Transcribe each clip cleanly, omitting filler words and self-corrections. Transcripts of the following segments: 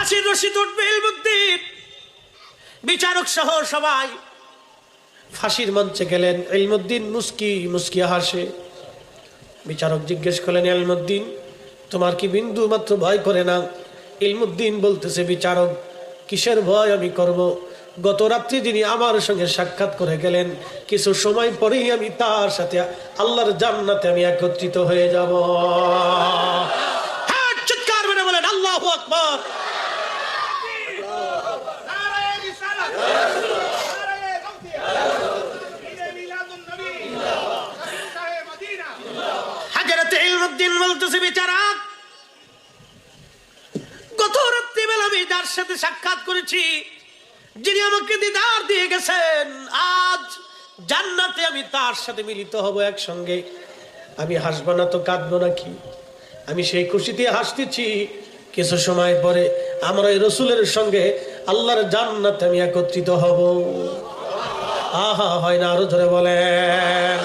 ফাঁসির রশি উঠবে ইলমুদ্দিন, বিচারক সহ সবাই ফাঁসির মঞ্চে গেলেন। ইলমুদ্দিন মুস্কি মুস্কি হাসে। বিচারক জিজ্ঞেস করলেন, ইলমুদ্দিন তোমার কি বিন্দু মাত্র ভয় করে না? ইলমুদ্দিন বলতেছে, বিচারক কিসের ভয় আমি করব? গত রাত্রি যিনি আমার সঙ্গে সাক্ষাৎ করে গেলেন, কিছু সময় পরেই আমি তার সাথে আল্লাহর জান্নাতে আমি একত্রিত হয়ে যাব। হ্যাঁ, চিৎকার করে বলেন আল্লাহু আকবার। হাজরতে ইলমুদ্দিন বলতেছে, বিচারক গত রাত্রিবেলা আমি যার সাথে সাক্ষাৎ করেছি, যিনি আমাকে দিদার দিয়ে গেছেন, আজ জান্নাতে আমি তার সাথে মিলিত হব একসঙ্গে। আমি হাসবো না তো কাঁদবো নাকি? আমি সেই খুশিতে হাসতেছি। কিছু সময় পরে আমার ওই রসুলের সঙ্গে আল্লাহর জান্নাতে আমি একত্রিত হব। আহা, হয় না? আরো জোরে বলেন।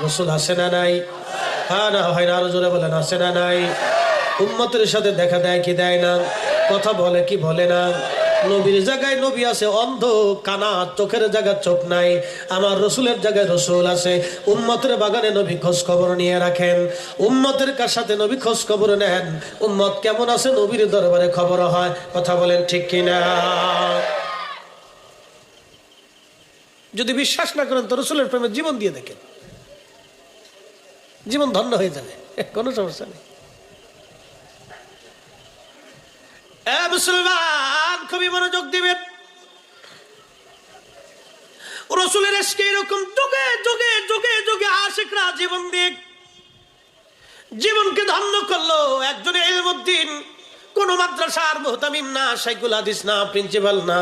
রসুল আসে না নাই? হ্যাঁ না, হয় না? আরো জোরে বলেন, আসে না নাই? উম্মতের সাথে দেখা দেয় কি দেয় না? কথা বলে কি বলে না? নবীর জায়গায় নবী আছে, অন্ধ কানা, চোখের জায়গায় চোখ নাই। আমার রসুলের জায়গায় রসুল আছে। উম্মতের বাগানে নবী খোঁজ খবর নিয়ে রাখেন, উম্মতের কার সাথে নবী খোঁজ খবর নেন। উম্মত কেমন আছে নবীর দরবারে খবর হয়। কথা বলেন ঠিক কিনা? যদি বিশ্বাস না করেন তো রসুলের প্রেমে জীবন দিয়ে দেখেন, জীবন ধন্য হয়ে যাবে, কোনো সমস্যা নেই। মুসলমান খুবই মনোযোগ দিবেন। রসুলের ইশকে এরকম যুগে যুগে যুগে যুগে আশিকরা জীবন দিয়ে জীবনকে ধন্য করলো। একজন ইলমুদ্দিন, কোন মাদ্রাসার মুহতামিম না, শাইখুল হাদিস না, প্রিন্সিপাল না,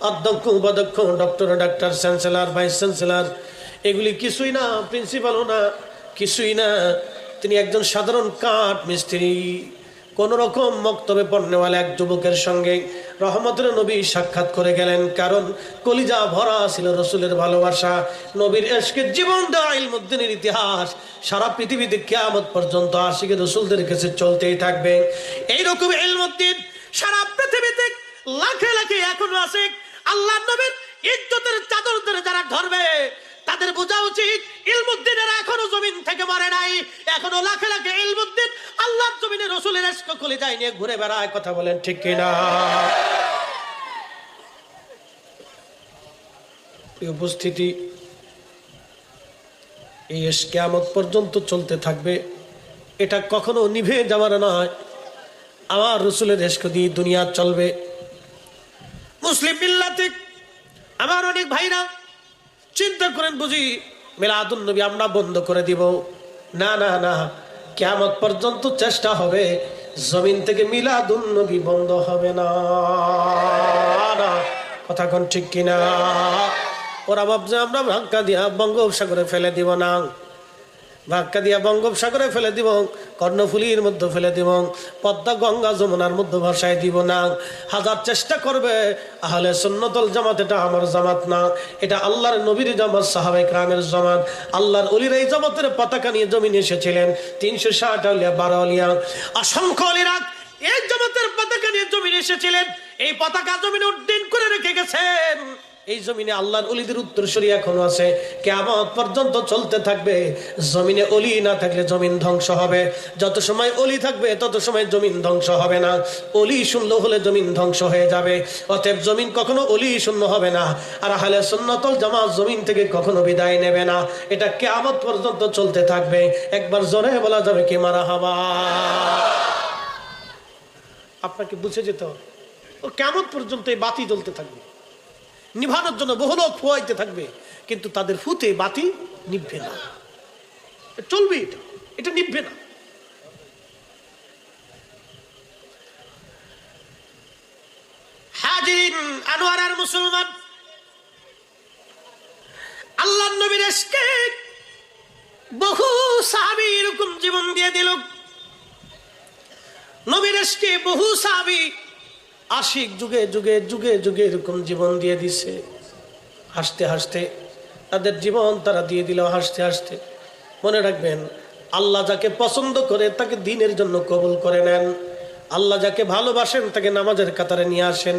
অধ্যক্ষ উপাধ্যক্ষ, doctor doctor, chancellor, vice chancellor, এগুলি কিছুই না, প্রিন্সিপালও না, কিছুই না। তিনি একজন সাধারণ কাঠ মিস্ত্রি। কোন রকম মক্তবে পড়নেওয়ালা এক যুবকের সঙ্গে রহমতের নবী সাক্ষাৎ করে গেলেন। কারণ কলিজা ভরা ছিল রসুলের ভালোবাসা, নবীর ইশকে জীবন দেওয়া ইলমুদ্দিনের ইতিহাস সারা পৃথিবীতে কিয়ামত পর্যন্ত আশিকে রসুলদের কাছে চলতেই থাকবে। এইরকম ইলমুদ্দিন সারা পৃথিবীতে লাখে লাখে এখনো আছে। আল্লাহ নবীর ইজ্জতের চাদর ধরে যারা ধরবে, তাদের বোঝা উচিত ইলমুদ্দিনেরা এখনো জমিন থেকে মরে নাই। এখনো লাখে লাখে ইলমুদ্দিন আল্লাহর জমিনে রসুলের ইশকে কলিজায় নিয়ে ঘুরে বেড়ায়। কথা বলেন ঠিক কিনা? উপস্থিতি, এই ইশক কিয়ামত পর্যন্ত চলতে থাকবে, এটা কখনো নিভে যাওয়ার নয়। আমার রসুলের ইশক দিয়ে দুনিয়া চলবে। মুসলিম মিল্লাতে আমার অনেক ভাইরা চিন্তা করেন, বুঝি মিলাদুন নবী আমরা বন্ধ করে দিব? না না না, কিয়ামত পর্যন্ত চেষ্টা হবে, জমিন থেকে মিলাদুন নবী বন্ধ হবে না। কথা কোন ঠিক কিনা? ওরা ভাবছে আমরা ধাক্কা দিয়া বঙ্গোপসাগরে ফেলে দিব না, ধাক্কা দিয়া বঙ্গোপসাগরে ফেলে দিব, কর্ণফুলীর মধ্যে ফেলে দিব, পদ্মা গঙ্গা যমুনার মধ্যে ভাসায় দিব না। হাজার চেষ্টা করবে, আহলে সুন্নাতুল জামাত এটা আমার জামাত না, এটা আল্লাহর নবীর জামাত, সাহাবায়ে কেরামের জামাত। আল্লাহর ওলিরা এই জামাতের পতাকা নিয়ে জমিনে এসেছিলেন। 360 আউলিয়া, 12 আউলিয়া, অসংখ্য ওলিরা এই জামাতের পতাকা নিয়ে জমিনে এসেছিলেন। এই পতাকা জমিনে উড্ডীন করে রেখে গেছেন। এই জমিনে আল্লাহর ওলিদের উত্তরসূরি এখনো আছে, কিয়ামত পর্যন্ত চলতে থাকবে। জমিনে ওলি না থাকলে জমিন ধ্বংস হবে। যত সময় ওলি থাকবে তত সময় জমিন ধ্বংস হবে না। ওলি শূন্য হলে জমিন ধ্বংস হয়ে যাবে। অতএব জমিন কখনো ওলি শূন্য হবে না। আর আহলে সুন্নাতুল জামাত জমিন থেকে কখনো বিদায় নেবে না। এটা কিয়ামত পর্যন্ত চলতে থাকবে। একবার জোরে বলা যাবে কি মারহাবা? আপনাকে বুঝে যেতে হবে, ও কিয়ামত পর্যন্ত এই বাতি জ্বলতে থাকবে, নিভানোর জন্য বহু লোক ফুয়াইতে থাকবে, কিন্তু তাদের ফুতে বাতি নিভবে না। চলবে, এটা নিভবে না। হাজিরিন আনোয়ার আর মুসলমান, আল্লাহর নবীর ইশকে বহু সাহাবী এরকম জীবন দিয়ে দিল। নবীর ইশকে বহু সাহাবী আশিক যুগে যুগে যুগে যুগে এরকম জীবন দিয়ে দিছে। হাসতে হাসতে তাদের জীবন তারা দিয়ে দিল, হাসতে হাসতে। মনে রাখবেন, আল্লাহ যাকে পছন্দ করে তাকে দ্বীনের জন্য কবুল করে নেন। আল্লাহ যাকে ভালোবাসেন তাকে নামাজের কাতারে নিয়ে আসেন,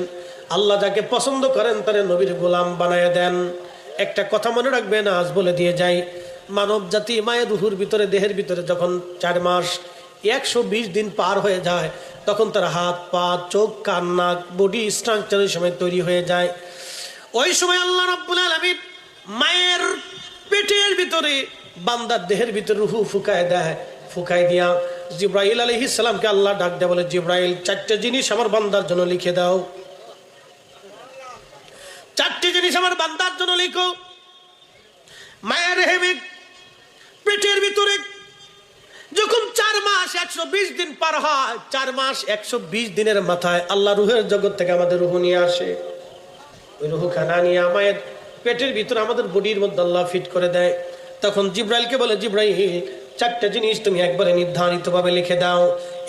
আল্লাহ যাকে পছন্দ করেন তারে নবীর গোলাম বানায় দেন। একটা কথা মনে রাখবেন, আজ বলে দিয়ে যাই, মানব জাতি মায়ের রুহুর ভিতরে, দেহের ভিতরে যখন 4 মাস 120 দিন পার হয়ে যায়, তখন তার হাত পা চোখ কান নাক বডি স্ট্রাকচারের সময় তৈরি হয়ে যায়। ওই সময় আল্লাহ রাব্বুল আলামিন মায়ের পেটের ভিতরে বান্দার দেহের ভিতরে রুহু ফুকায় দেয়। ফুকায় দিয়া জিব্রাইল আলাইহিস সালামকে আল্লাহ ডাক দেয়, বলে জিব্রাইল 4টে জিনিস আমার বান্দার জন্য লিখে দাও। 4টে জিনিস আমার বান্দার জন্য লিখো। মায়ের রেহেমে পেটের ভিতরে যখন 4 মাস 120 দিন পার হয়, 4 মাস 120 দিনের মাথায় আল্লাহ রুহের জগৎ থেকে আমাদের রুহ নিয়ে আসে। ওই রুহ খানা নিয়ে মায়ের পেটের ভিতরে আমাদের বডির মধ্যে আল্লাহ ফিট করে দেয়। তখন জিব্রাইলকে বলে, জিব্রাইল 4টে জিনিস তুমি একবারে নির্ধারিতভাবে লিখে দাও।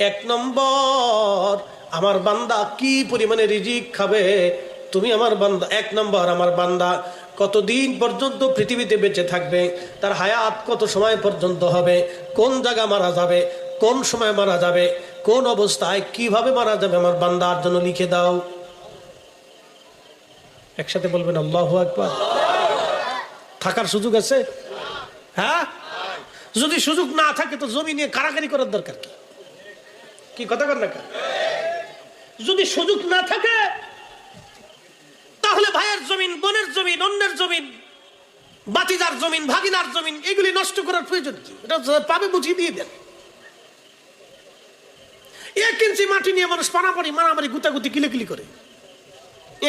1 নম্বর, আমার বান্দা কি পরিমাণে রিজিক খাবে তুমি আমার বান্দা। 1 নম্বর, আমার বান্দা কতদিন পর্যন্ত পৃথিবীতে বেঁচে থাকবে, তার হায়াত কত সময় পর্যন্ত হবে, কোন জায়গা মারা যাবে, কোন সময় মারা যাবে, কোন অবস্থায় কিভাবে মারা যাবে, আমার বান্দার জন্য লিখে দাও। একসাথে বলবেন আল্লাহু আকবার। থাকার সুযোগ আছে? হ্যাঁ, যদি সুযোগ না থাকে তো জমি নিয়ে কারাকারি করার দরকার কি? কি কথা কর না? যদি সুযোগ না থাকে তাহলে ভাইয়ের জমিন, বোনের জমিন, অন্যের জমিন, বাতিজার জমিন, ভাগিনার জমিন, এগুলি নষ্ট করার প্রয়োজন কি? এটা পাবে বুঝিয়ে দিয়ে দেন। 1 ইঞ্চি মাটি নিয়ে মানুষ পানাপানি মারামারি গুতাগুতি কিলিকিলি করে।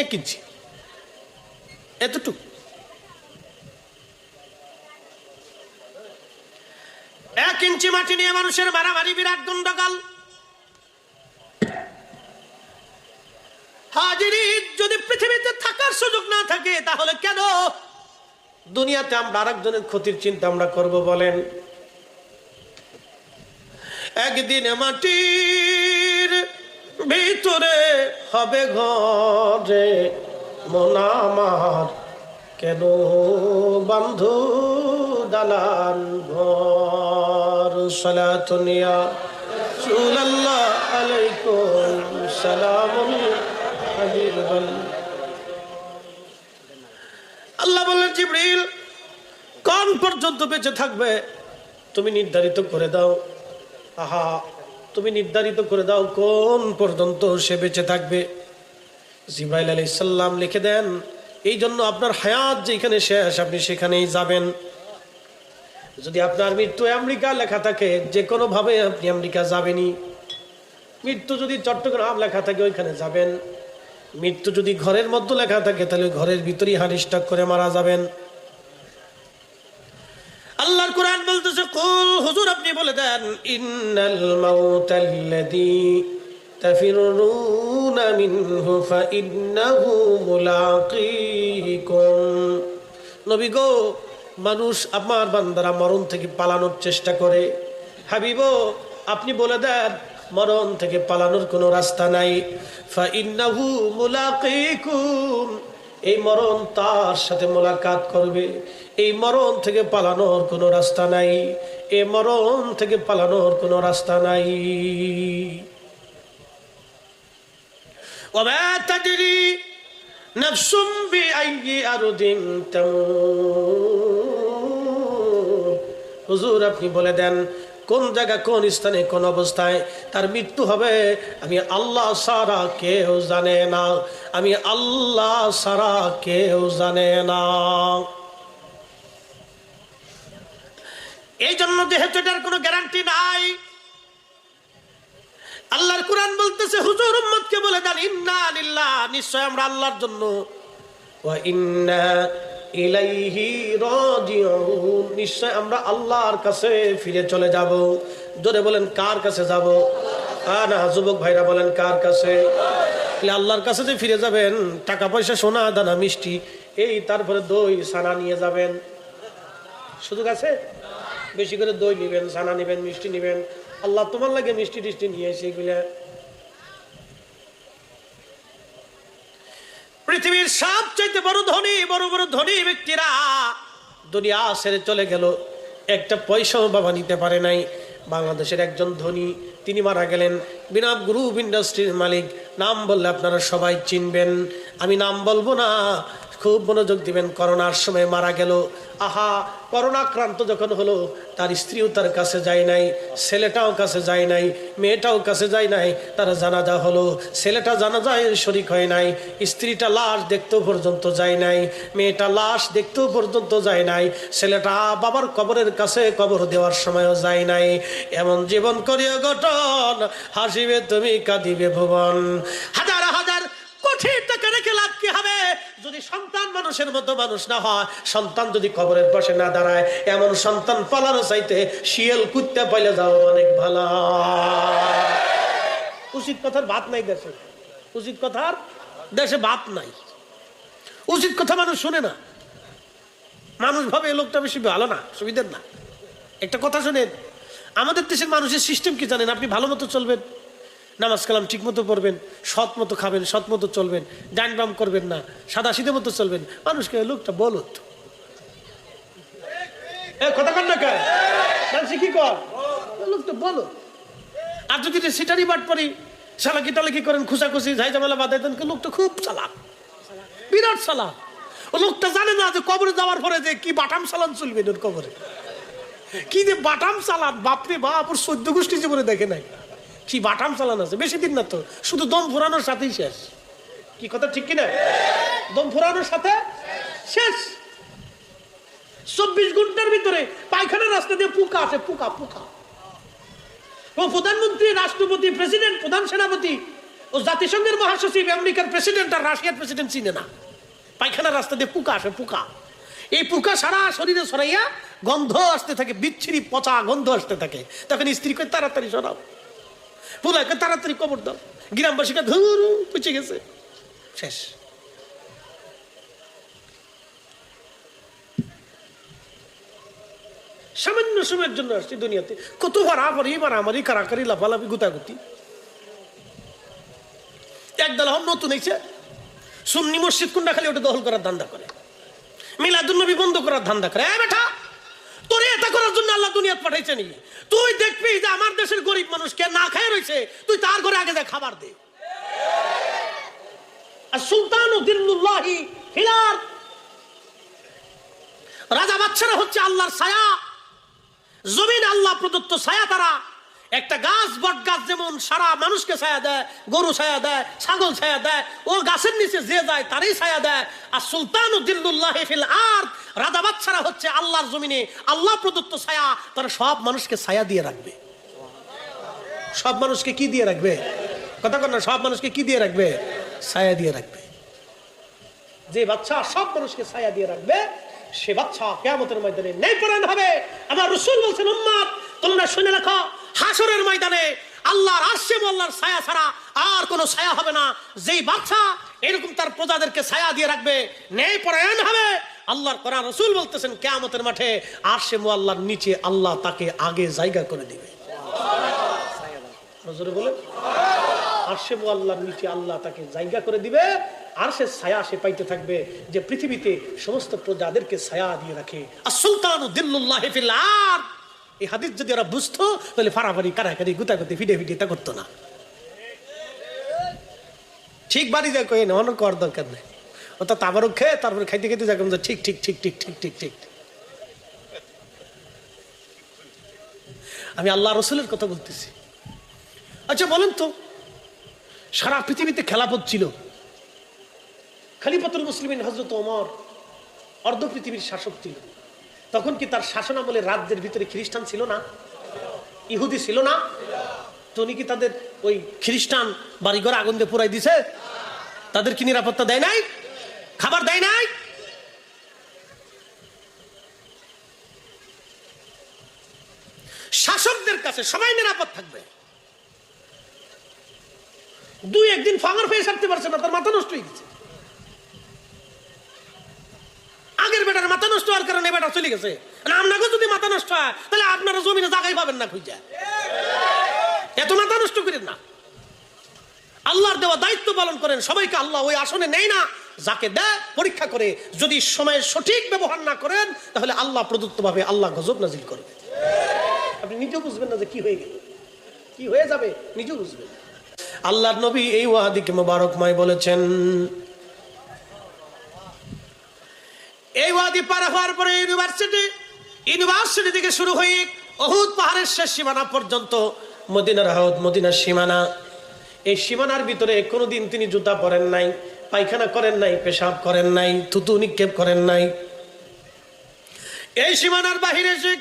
1 ইঞ্চি, এতটুকু। 1 ইঞ্চি মাটি নিয়ে মানুষের মারামারি, বিরাট গন্ডগোল। হাজিরিন, যদি পৃথিবীতে থাকার সুযোগ না থাকে তাহলে কেন দুনিয়াতে আমরা আরেকজনের ক্ষতির চিন্তা আমরা করব বলেন? একদিন মাটির ভিতরে হবে ঘরে মন আমার, কেন বন্ধু দালান ঘর। সালাতুন ইয়া রাসূলুল্লাহ আলাইকুম সালামুন। আল্লাহ বললেন, জিবরিল কোন পর্যন্ত বেঁচে থাকবে তুমি নির্ধারিত করে দাও। আহা, তুমি নির্ধারিত করে দাও কোন পর্যন্ত সে বেঁচে থাকবে। জিবরাইল আলাইহিস সালাম লিখে দেন, এই জন্য আপনার হায়াত যেখানে শেষ আপনি সেখানেই যাবেন। যদি আপনার মৃত্যু আমেরিকা লেখা থাকে, যে কোনো ভাবে আপনি আমেরিকা যাবেনই। মৃত্যু যদি চট্টগ্রাম লেখা থাকে ওইখানে যাবেন। মৃত্যু যদি ঘরের মধ্যে লেখা থাকে তাহলে ঘরের ভিতরেই হার্ট স্ট্রোক করে মারা যাবেন। আল্লাহর কোরআন বলতেছে, কুল, হুজুর আপনি বলে দেন, ইন্নাল মাউতাল্লাযী তাফিরুনা মিনহু ফাইন্নাহু মুলাকীকুম। নবী গো, মানুষ আমার বান্দারা মরণ থেকে পালানোর চেষ্টা করে। হাবিবো, আপনি বলে দেন মরণ থেকে পালানোর কোনো রাস্তা নাই। ফাইন্নাহু মুলাকীকুম, এই মরণ তার সাথে মোলাকাত করবে। এই মরণ থেকে পালানোর কোনো রাস্তা নাই। এই মরণ থেকে পালানোর কোনো রাস্তা নাই। ওয়া মা তাদরি নাফসুম বিআইয়ি আরদিন তামুত। হুজুর আপনি বলে দেন কোন জায়গা, কোন স্থানে, কোন অবস্থায় তার মৃত্যু হবে আমি আল্লাহ ছাড়া কেউ জানে না। আমি আল্লাহ ছাড়া কেউ জানে না। এই জন্য যেহেতু এটার কোনো গ্যারান্টি নাই, আল্লাহর কোরআন বলতেছে, হুজুর উম্মতকে বলে দেন, ইন্না লিল্লাহ, নিশ্চয় আমরা আল্লাহর জন্য, ওয়া ইন্না ইলাইহি রাজিউন, নিশ্চয় আমরা আল্লাহর কাছে ফিরে চলে যাব। জোরে বলেন, কার কাছে যাব? না, যুবক ভাইরা বলেন কার কাছে? আল্লাহর কাছে যে ফিরে যাবেন, টাকা পয়সা, সোনা দানা মিষ্টি, এই তারপরে দই ছানা নিয়ে যাবেন। সুযোগ আছে? বেশি করে দই নিবেন, ছানা নিবেন, মিষ্টি নিবেন। আল্লাহ তোমার লাগে মিষ্টি টিষ্টি নিয়ে এসে এগুলা। পৃথিবীর সবচাইতে বড় ধনী, বড় বড় ধনী ব্যক্তিরা দুনিয়া ছেড়ে চলে গেল, একটা পয়সাও বাবা নিতে পারে নাই। বাংলাদেশের একজন ধনী, তিনি মারা গেলেন। বিনাব গ্রুপ ইন্ডাস্ট্রির মালিক, নাম বললে আপনারা সবাই চিনবেন, আমি নাম বলবো না, খুব মনোযোগ দিবেন। করোনার সময় মারা গেল। আহা, করোনা আক্রান্ত যখন হলো, তার স্ত্রীও তার কাছে যায় নাই, ছেলেটাও কাছে যায় নাই, মেয়েটাও কাছে যায় নাই। তার জানাজা হলো, ছেলেটা জানাজায় শরিক হয় নাই, স্ত্রীটা লাশ দেখতেও পর্যন্ত যায় নাই, মেয়েটা লাশ দেখতেও পর্যন্ত যায় নাই, ছেলেটা বাবার কবরের কাছে কবর দেওয়ার সময়ও যায় নাই। এমন জীবন করিয়া গঠন, হাসিবে তুমি কাঁদিবে ভুবন। হাজার হাজার কোটি টাকা রেখে লাভ কি হবে যদি সন্তান মানুষের মতো মানুষ না হয়? সন্তান যদি কবরের পাশে না দাঁড়ায়, এমন সন্তান পালানো চাইতে শিয়াল কুত্তা পাইলে যাও অনেক ভালো। উচিত কথার ভাত নাই দেশে, উচিত কথার দেশে ভাত নাই, উচিত কথা মানুষ শোনে না। মানুষ ভাবে এই লোকটা বেশি ভালো না, সুবিধার না। একটা কথা শোনেন, আমাদের দেশের মানুষের সিস্টেম কি জানেন? আপনি ভালো মতো চলবেন, নামাজ কালাম ঠিক মতো পড়বেন, সৎ মতো খাবেন, সৎ মতো চলবেন, ডান বাম করবেন না, সাদা সিধে মতো চলবেন, মানুষকে লোকটা বলত কথা কন না কেন, কি কর লোকটা বলো। আর যদি সিটারি বাট পরি সালাকি টালাকি করেন, খুশাখুশি ঝাইঝামেলা বাঁধাই দেন, লোকটা খুব চালাক, বিরাট চালাক। ও লোকটা জানে না যে কবরে যাওয়ার পরে যে কি বাটাম চালান চলবে ওর কবরে, কি যে বাটাম চালান, বাপরে বাপ, ওর 14 গোষ্ঠী জীবনে দেখে নাই কি বাটাম চালান আছে। বেশি দিন না তো, শুধু দম ফুরানোর সাথেই শেষ। কি কথা ঠিক কিনা? দম ফুরানোর সাথে শেষ। 24 ঘন্টার ভিতরে পায়খানার রাস্তা দিয়ে পোকা আছে, পোকা পোকা। ও প্রধানমন্ত্রী, রাষ্ট্রপতি, প্রেসিডেন্ট, প্রধান সেনাপতি, ও জাতিসংঘের মহাসচিব, আমেরিকার প্রেসিডেন্ট আর রাশিয়ার প্রেসিডেন্ট চিনে না। পায়খানার রাস্তা দিয়ে পোকা আসে, পোকা। এই পোকা সারা শরীরে ছড়াইয়া গন্ধ আসতে থাকে, বিচ্ছিরি পচা গন্ধ আসতে থাকে। তখন স্ত্রীকে তাড়াতাড়ি সরাও, পুলাকে তাড়াতাড়ি কবর দাও, গ্রামবাসীকে ধুর পুচে গেছে, শেষ। সামান্য সময়ের জন্য আসছি দুনিয়াতে, কত হারাহারি মারামারি কারাকারি লাফালাফি গুতাগুতি। একদল হন নতুন এসে সুন্নি মসজিদ কোনটা খালি ওটা দখল করার ধান্দা করে, মিলাদুন্নবী বন্ধ করার ধান্দা করে। বেটা, তোর এটা করার জন্য আল্লাহ দুনিয়াতে পাঠাইছে নি? তুই দেখবি যে আমার দেশের গরিব মানুষ কে না খায় রয়েছে, তুই তার ঘরে আগে যা খাবার দে। আর সুলতান দিল্লুল্লাহি হিলাল, রাজা বাদশারা হচ্ছে আল্লাহর ছায়া, জমিন আল্লাহ প্রদত্ত ছায়া। তারা একটা গাছ, বট গাছ যেমন সারা মানুষকে ছায়া দেয়, গরু ছায়া দেয়, ছাগল ছায়া দেয়, ও গাছের নিচে যে যায় তারই ছায়া দেয়। আর সুলতান দিল্লুল্লাহি ফিল আরদ, রাজা বাদশারা হচ্ছে আল্লাহর জমিনে আল্লাহ প্রদত্ত ছায়া। তারা সব মানুষকে ছায়া দিয়ে রাখবে। সব মানুষকে কি দিয়ে রাখবে? কথা কন না, সব মানুষকে কি দিয়ে রাখবে? ছায়া দিয়ে রাখবে। যে বাচ্চা সব মানুষকে ছায়া দিয়ে রাখবে, সে বাচ্চা কিয়ামতের ময়দানে নেইপরায়ণ হবে। আমার রাসূল বলছেন, উম্মত তোমরা শুনে রাখো, হাসরের ময়দানে আল্লাহর আরশে আল্লাহর ছায়া ছাড়া আর কোনো ছায়া হবে না। যেই বাচ্চা এরকম তার প্রজাদেরকে ছায়া দিয়ে রাখবে, নেইপরায়ণ হবে। আল্লাহর কোরআন, রাসূল বলতেছেন, কিয়ামতের মাঠে আরশে আল্লাহর নিচে আল্লাহ তাকে আগে জায়গা করে দিবে। নজরে বলে, আরশে আল্লাহর নিচে আল্লাহ তাকে জায়গা করে দিবে। আর সে ছায়া সে পাইতে থাকবে, যে পৃথিবীতে সমস্ত প্রজাদেরকে ছায়া দিয়ে রাখে। আর সুলতান দিল্লুল্লাহি ফিল আরদ, এই হাদিস যদি ওরা বুঝতো তাহলে ফারাফারি কারাকারি গুতাগুতি ফিডে ফিডে তা করতো না। ঠিক বাড়ি যায় কয়ে না, অন্য কর দরকার নেই। ও তো তাবারও খেয়ে তারপরে খাইতে খাইতে যাক ঠিক ঠিক ঠিক ঠিক ঠিক ঠিক ঠিক। আমি আল্লাহ রসুলের কথা বলতেছি। আচ্ছা বলেন তো, সারা পৃথিবীতে খেলাফত ছিল, খলিফাতুল মুসলিমিন হযরত ওমর অর্ধ পৃথিবীর শাসক ছিল। তখন কি তার শাসনামলে রাজ্যের ভিতরে খ্রিস্টান ছিল না? ইহুদি ছিল না? তো উনি কি তাদের ওই খ্রিস্টান বাড়িঘর আগুন দিয়ে পুরাই দিছে? তাদের কি নিরাপত্তা দেয় নাই? খাবার দেয় নাই? শাসকদের কাছে সবাই নিরাপদ থাকবে। দুই একদিন ফাঙর পেয়ে ছাড়তে পারছে না, তার মাথা নষ্ট হয়ে গেছে। আগের বেটার মাথা নষ্ট হওয়ার কারণে বেটা চলে গেছে। আপনাকে যদি মাথা নষ্ট হয় তাহলে আপনারা জমিনে জায়গায় পাবেন না খুঁজে। এত মাথা নষ্ট করেন না, আল্লাহর দেওয়া দায়িত্ব পালন করেন। সবাইকে আল্লাহ ওই আসনে নেয় না, যাকে দেয় পরীক্ষা করে। যদি সময়ের সঠিক ব্যবহার না করেন তাহলে আল্লাহ প্রদত্ত ভাবে আল্লাহ গজব নাজিল করবে। আপনি নিজেও বুঝবেন না যে কি হয়ে গেল। কি হয়ে যাবে নিজে বুঝবে। আল্লাহর নবী এই ওয়াদিকে মোবারকময় বলেছেন। এই ওয়াদি পার হওয়ার পরে ইউনিভার্সিটি থেকে শুরু হয়ে উহুদ পাহাড়ের শেষ সীমানা পর্যন্ত মদিনার হাওদ, মদিনার সীমানা, এই সীমানার ভিতরে কোনোদিন তিনি জুতা পরেন নাই, পায়খানা করেন নাই, পেশাব করেন নাই, থুতু নিক্ষেপ করেন নাই। এই সীমানার বাহিরে এসে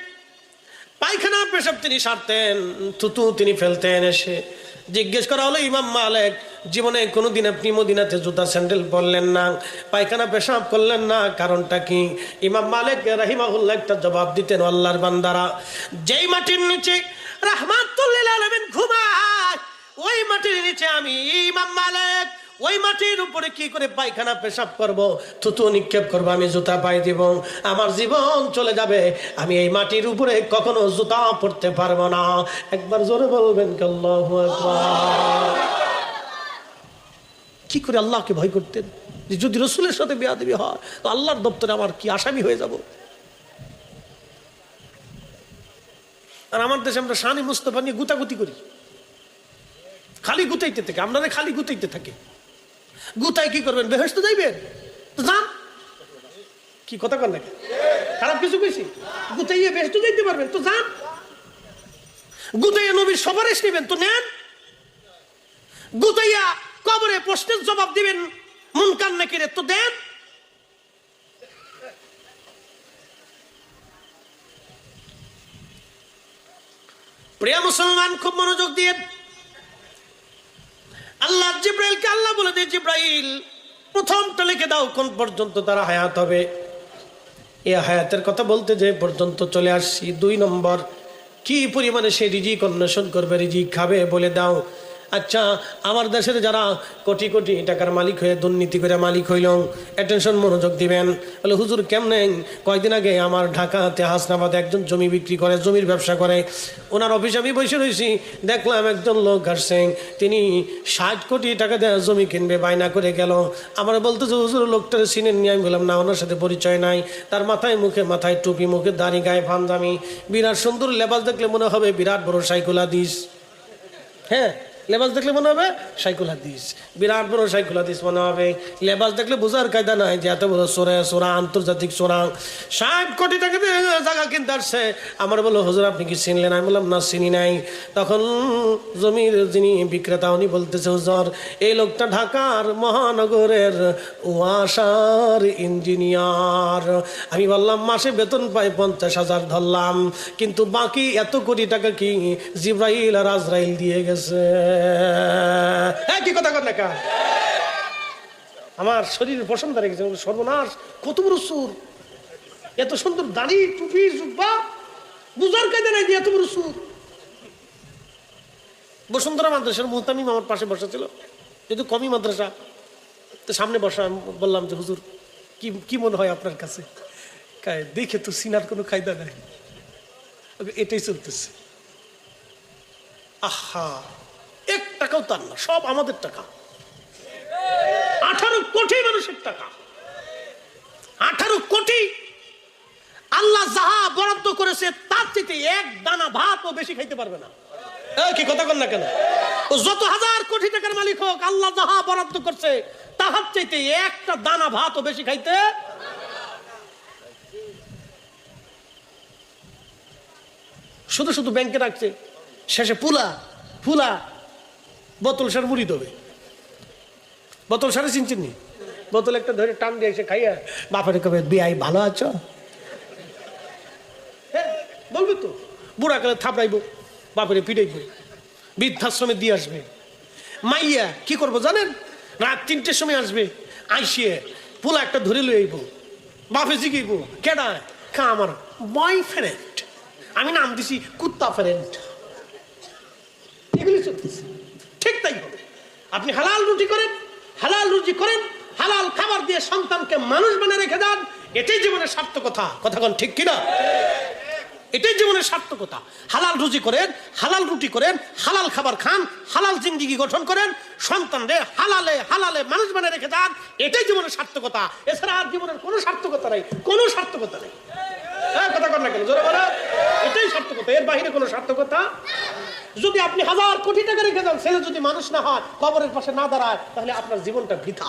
পায়খানা পেশাব তিনি সারতেন, থুতু তিনি ফেলতেন। এসে জিজ্ঞেস করা হলো, ইমাম মালিক, জীবনে কোনোদিন আপনি মদিনাতে জুতা স্যান্ডেল পরলেন না, পায়খানা পেশাব করলেন না, কারণটা কি? ইমাম মালিক রাহিমাহুল্লাহ একটা জবাব দিতেন, আল্লাহর বান্দারা, যেই মাটির নিচে রাহমাতুল লিল আলামিন ঘুমায়, ওই মাটির নিচে আমি ইমাম মালিক ওই মাটির উপরে কি করে পায়খানা পেশাব করব, থুতু নিক্ষেপ করবো, আমি জুতা পাই দিব, আমার জীবন চলে যাবে, আমি এই মাটির উপরে কখনো জুতা পরতে পারবো না। একবার জোরে বলবেন কি আল্লাহু আকবার। কি করে আল্লাহকে ভয় করতেন যে যদি রসুলের সাথে বেয়াদবি হয় তো আল্লাহর দপ্তরে আমার কি আসামি হয়ে যাব। আর আমার দেশে আমরা শানি মুস্তাফা নিয়ে গুতাগুতি করি, খালি গুতাইতে থাকে, আপনারা খালি গুতাইতে থাকে। গুতায় কি করবেন? বেহেশতে যাইবেন তো যান। কি কথা কর নাকি? খারাপ কিছু কইছি? গুতাইয়ে বেহেশতে যাইতে পারবেন তো যান। গুতাইয়া নবীর সুপারিশ নেবেন তো নেন। গুতাইয়া কবরে প্রশ্নের জবাব দিবেন মুনকার নাকিরের তো দেন। প্রিয় মুসলমান, খুব মনোযোগ দিয়ে আল্লাহ জিব্রাইলকে আল্লাহ বলে দিয়ে, জিব্রাইল প্রথমটা লিখে দাও কোন পর্যন্ত তারা হায়াত হবে। এই হায়াতের কথা বলতে যে পর্যন্ত চলে আসছি, 2 নম্বর কি পরিমাণে সে রিজিক অন্বেষণ করবে, রিজিক খাবে বলে দাও। আচ্ছা, আমার দেশের যারা কোটি কোটি টাকার মালিক হয়ে দুর্নীতি করে মালিক হইল, অ্যাটেনশন মনোযোগ দিবেন। বলে হুজুর কেমনে? কয়দিন আগে আমার ঢাকাতে হাসনাবাদে একজন জমি বিক্রি করে, জমির ব্যবসা করে, ওনার অফিসে আমি বসে রয়েছি, দেখলাম একজন লোক আসছেন, তিনি 60 কোটি টাকা দেওয়া জমি কিনবে, বায়না করে গেল। আমার বলতেছে হুজুর লোকটার চিনেন নি? আমি বললাম না, ওনার সাথে পরিচয় নাই। তার মাথায় টুপি, মুখে দাড়ি, গায়ে পাঞ্জামি, বিরাট সুন্দর লেবাস, দেখলে মনে হবে বিরাট বড় সাইকুল হাদিস। হ্যাঁ, লেবাস দেখলে মনে হবে সাইকুল হাদিস, বিরাট বড় সাইকুল হাদিস মনে হবে। লেবাস দেখলে বোঝার কায়দা নাই যে এত বড় সোরা, আন্তর্জাতিক সোরা। 60 কোটি টাকা দিয়ে জায়গা কিনতে আসছে। আমার বললো হুজুর আপনি কি চিনলেন? আমি বললাম না, চিনি নাই। তখন জমির যিনি বিক্রেতা উনি বলতেছে, হুজুর এই লোকটা ঢাকার মহানগরের ওয়াসার ইঞ্জিনিয়ার। আমি বললাম মাসে বেতন পাই 50,000 ধরলাম, কিন্তু বাকি এত কোটি টাকা কি জিব্রাইল আর আজরাইল দিয়ে গেছে। কি কথা কর না কা? আমার শরীরের পছন্দ রেখেছে। সর্বনাশ, কত বড় সুর! এত সুন্দর দাড়ি, টুপি, জুব্বা, বুঝার কায়দা নাই যে এত বড় সুর। বসুন্ধরা মাদ্রাসার মুহতামিম আমার পাশে বসা ছিল, যেহেতু কমি মাদ্রাসা, তো সামনে বসা। বললাম যে হুজুর কি মনে হয় আপনার কাছে? দেখে তো সিনার কোনো কায়দা নাই, এটাই চলতেছে। আহা, 1 টাকাও তার না, সব আমাদের টাকা। 18 কোটি মানুষের টাকা। 18 কোটি আল্লাহ যাহা বরাদ্দ করেছে তার থেকে 1 দানা ভাতও বেশি খাইতে পারবে না। কি কথা কর না কেন? যত হাজার কোটি টাকার মালিক হোক, আল্লাহ যাহা বরাদ্দ করছে তাহার চাইতে 1টা দানা ভাতও বেশি খাইতে। শুধু শুধু ব্যাংকে রাখছে, শেষে ফুলা বোতল সার মুড়ি দেবে। বোতল সারে চিনছেন নি? বোতল একটা ধরে টান দিয়ে এসে খাইয়া বাপের কবে, বিয়াই ভালো আছো? হ্যাঁ বলবে তো। বুড়া কালে থাপড়াইবো, বাপের পিটাইব, বৃদ্ধাশ্রমে দিয়ে আসবে। মাইয়া কি করবো জানেন? রাত 3টের সময় আসবে, আইসিয়ে পোলা একটা ধরে লই আইব, বাপে জিগাইব কেডা? আমার বয়ফ্রেন্ড, আমি নাম দিছি কুত্তা ফ্রেন্ড। এগুলি চলতেছে। ঠিক তাই হবে। আপনি হালাল রুজি করেন, হালাল খাবার দিয়ে সন্তানকে মানুষ বানিয়ে রেখে দেন, এটাই জীবনের সার্থকতা। কথা কোন ঠিক কিনা? এটাই জীবনের সার্থকতা। হালাল রুজি করেন, হালাল রুটি করেন, হালাল খাবার খান, হালাল জিন্দিগি গঠন করেন, সন্তানদের হালালে মানুষ বানিয়ে রেখে দেন, এটাই জীবনের সার্থকতা। এছাড়া আর জীবনের কোনো সার্থকতা নাই, কোনো সার্থকতা নেই। কথা কর না কেন? জোরে বলো, এটাই সার্থকতা, এর বাহিরে কোনো সার্থকতা। যদি আপনি 1000 কোটি টাকা রেখে যান, ছেলে যদি মানুষ না হয়, কবরের পাশে না দাঁড়ায়, তাহলে আপনার জীবনটা বৃথা,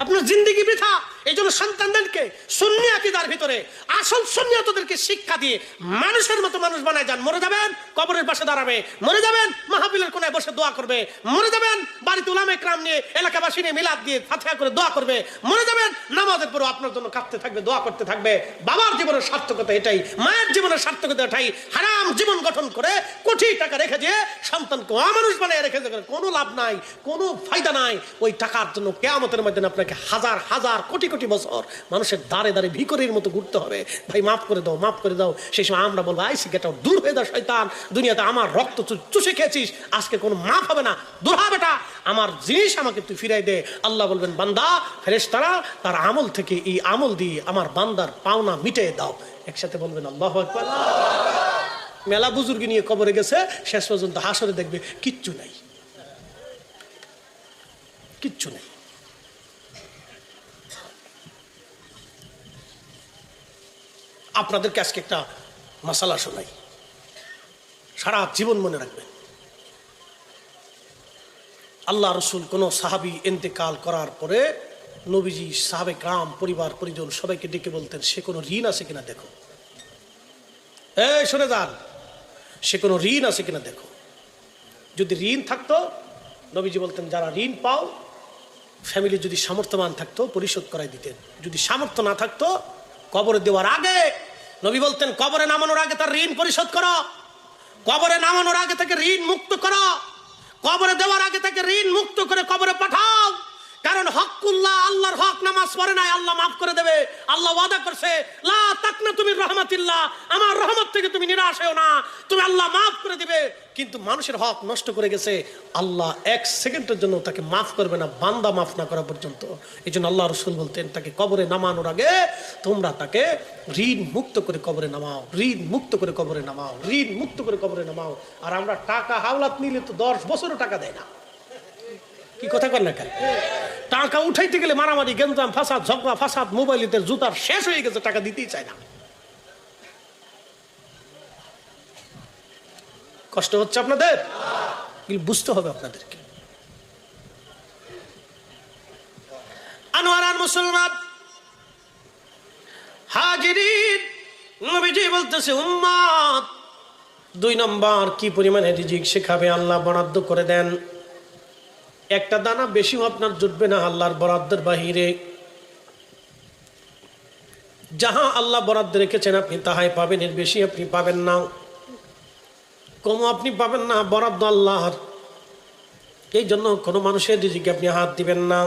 আপনার জিন্দেগি বৃথা। এই জন্য সন্তানদেরকে সুন্নি আকীদার ভিতরে আসল সুন্নিয়তদেরকে শিক্ষা দিয়ে মানুষের মতো মানুষ বানায় যান। মরে যাবেন কবরের পাশে দাঁড়াবে, মরে যাবেন মাহফিলের কোনায় বসে দোয়া করবে, মরে যাবেন বাড়িতে উলামা ইকরাম নিয়ে এলাকাবাসী নিয়ে মিলাদ দিয়ে ফাতিহা করে দোয়া করবে, মরে যাবেন নামাজের পরে আপনার জন্য কাঁদতে থাকবে, দোয়া করতে থাকবে। বাবার জীবনের সার্থকতা এটাই, মায়ের জীবনের সার্থকতা এটাই। হারাম জীবন গঠন করে কোটি টাকা রেখে দিয়ে সন্তানকে অমানুষ বানিয়ে রেখে দিয়ে কোনো লাভ নাই, কোনো ফায়দা নাই। ওই টাকার জন্য কিয়ামতের মধ্যে আপনাকে হাজার হাজার কোটি কোটি বছর মানুষের দাঁড়ে দাঁড়ে ভিখারির মতো ঘুরতে হবে। ভাই মাফ করে দাও, মাফ করে দাও। সেই সময় আমরা বলবো আইসি গেটাও, দূর হয়ে দাও শয়তান, দুনিয়াতে আমার রক্ত চুষে খেয়েছিস, আজকে কোনো মাফ হবে না, দূর হ বেটা, আমার জিনিস আমাকে তুই ফিরাই দে। আল্লাহ বলবেন বান্দা, ফেরেশতারা তার আমল থেকে এই আমল দিয়ে আমার বান্দার পাওনা মিটিয়ে দাও। একসাথে বলবেন আল্লাহু আকবার। মেলা বুজুর্গ নিয়ে কবরে গেছে, শেষ পর্যন্ত হাসরে দেখবে কিচ্ছু নাই, কিচ্ছু নেই। আপনাদেরকে আজকে একটা মাসালা শোনাই, সারা জীবন মনে রাখবেন। আল্লাহ রসুল কোন সাহাবী ইন্তেকাল করার পরে নবীজি সাহাবে গ্রাম পরিবার পরিজন সবাইকে ডেকে বলতেন, সে কোনো ঋণ আছে কিনা দেখো। এই শুনে যান, সে কোনো ঋণ আছে কিনা দেখো। যদি ঋণ থাকতো নবীজি বলতেন যারা ঋণ পাও, ফ্যামিলি যদি সামর্থ্যবান থাকতো পরিশোধ করাই দিতেন। যদি সামর্থ্য না থাকতো কবরে দেওয়ার আগে নবী বলতেন কবরে নামানোর আগে তার ঋণ পরিশোধ করো, কবরে নামানোর আগে থেকে ঋণ মুক্ত করো, কবরে দেওয়ার আগে থেকে ঋণ মুক্ত করে কবরে পাঠাও। কারণ হকুল্লাহ, আল্লাহর হক, নামাজ পড়ে নাই আল্লাহ মাফ করে দেবে। আল্লাহ ওয়াদা করছে লা তাকনাতু মির রাহমাতিল্লাহ, আমার রহমত থেকে তুমি নিরাশ হও না, তুমি আল্লাহ মাফ করে দিবে। কিন্তু মানুষের হক নষ্ট করে গেছে, আল্লাহ 1 সেকেন্ডের জন্য তাকে মাফ করবে না, বান্দা মাফ না করা পর্যন্ত। এই জন্য আল্লাহ রসুল বলতেন তাকে কবরে নামানোর আগে তোমরা তাকে ঋণ মুক্ত করে কবরে নামাও, ঋণ মুক্ত করে কবরে নামাও, ঋণ মুক্ত করে কবরে নামাও। আর আমরা টাকা হাওলাত নিলে তো 10 বছরও টাকা দেয় না। কি কথা কর না কেন? টাকা উঠাইতে গেলে মারামারি, গেঞ্জাম, ফাসাদ, ঝগড়া, ফাসাদ, মোবাইলের জুতার শেষ হয়ে গেছে, টাকা দিতেই চায় না। কষ্ট হচ্ছে আপনাদের, বুঝতে হবে আপনাদেরকে। আনোয়ারান মুসলমান হাজিরিন, নবীজি বলতেছে উম্মত 2 নম্বর কি পরিমাণে রিজিক শেখাবে আল্লাহ বরাদ্দ করে দেন। একটা দানা বেশিও আপনার জুটবে না আল্লাহর বরাদ্দের বাহিরে। যাহা আল্লাহ বরাদ্দ রেখেছেন আপনি তাহাই পাবেন, এর বেশি আপনি পাবেন না, কম আপনি পাবেন না, বরাদ্দ আল্লাহর। এই জন্য কোনো মানুষের রিজিকে আপনি হাত দিবেন না,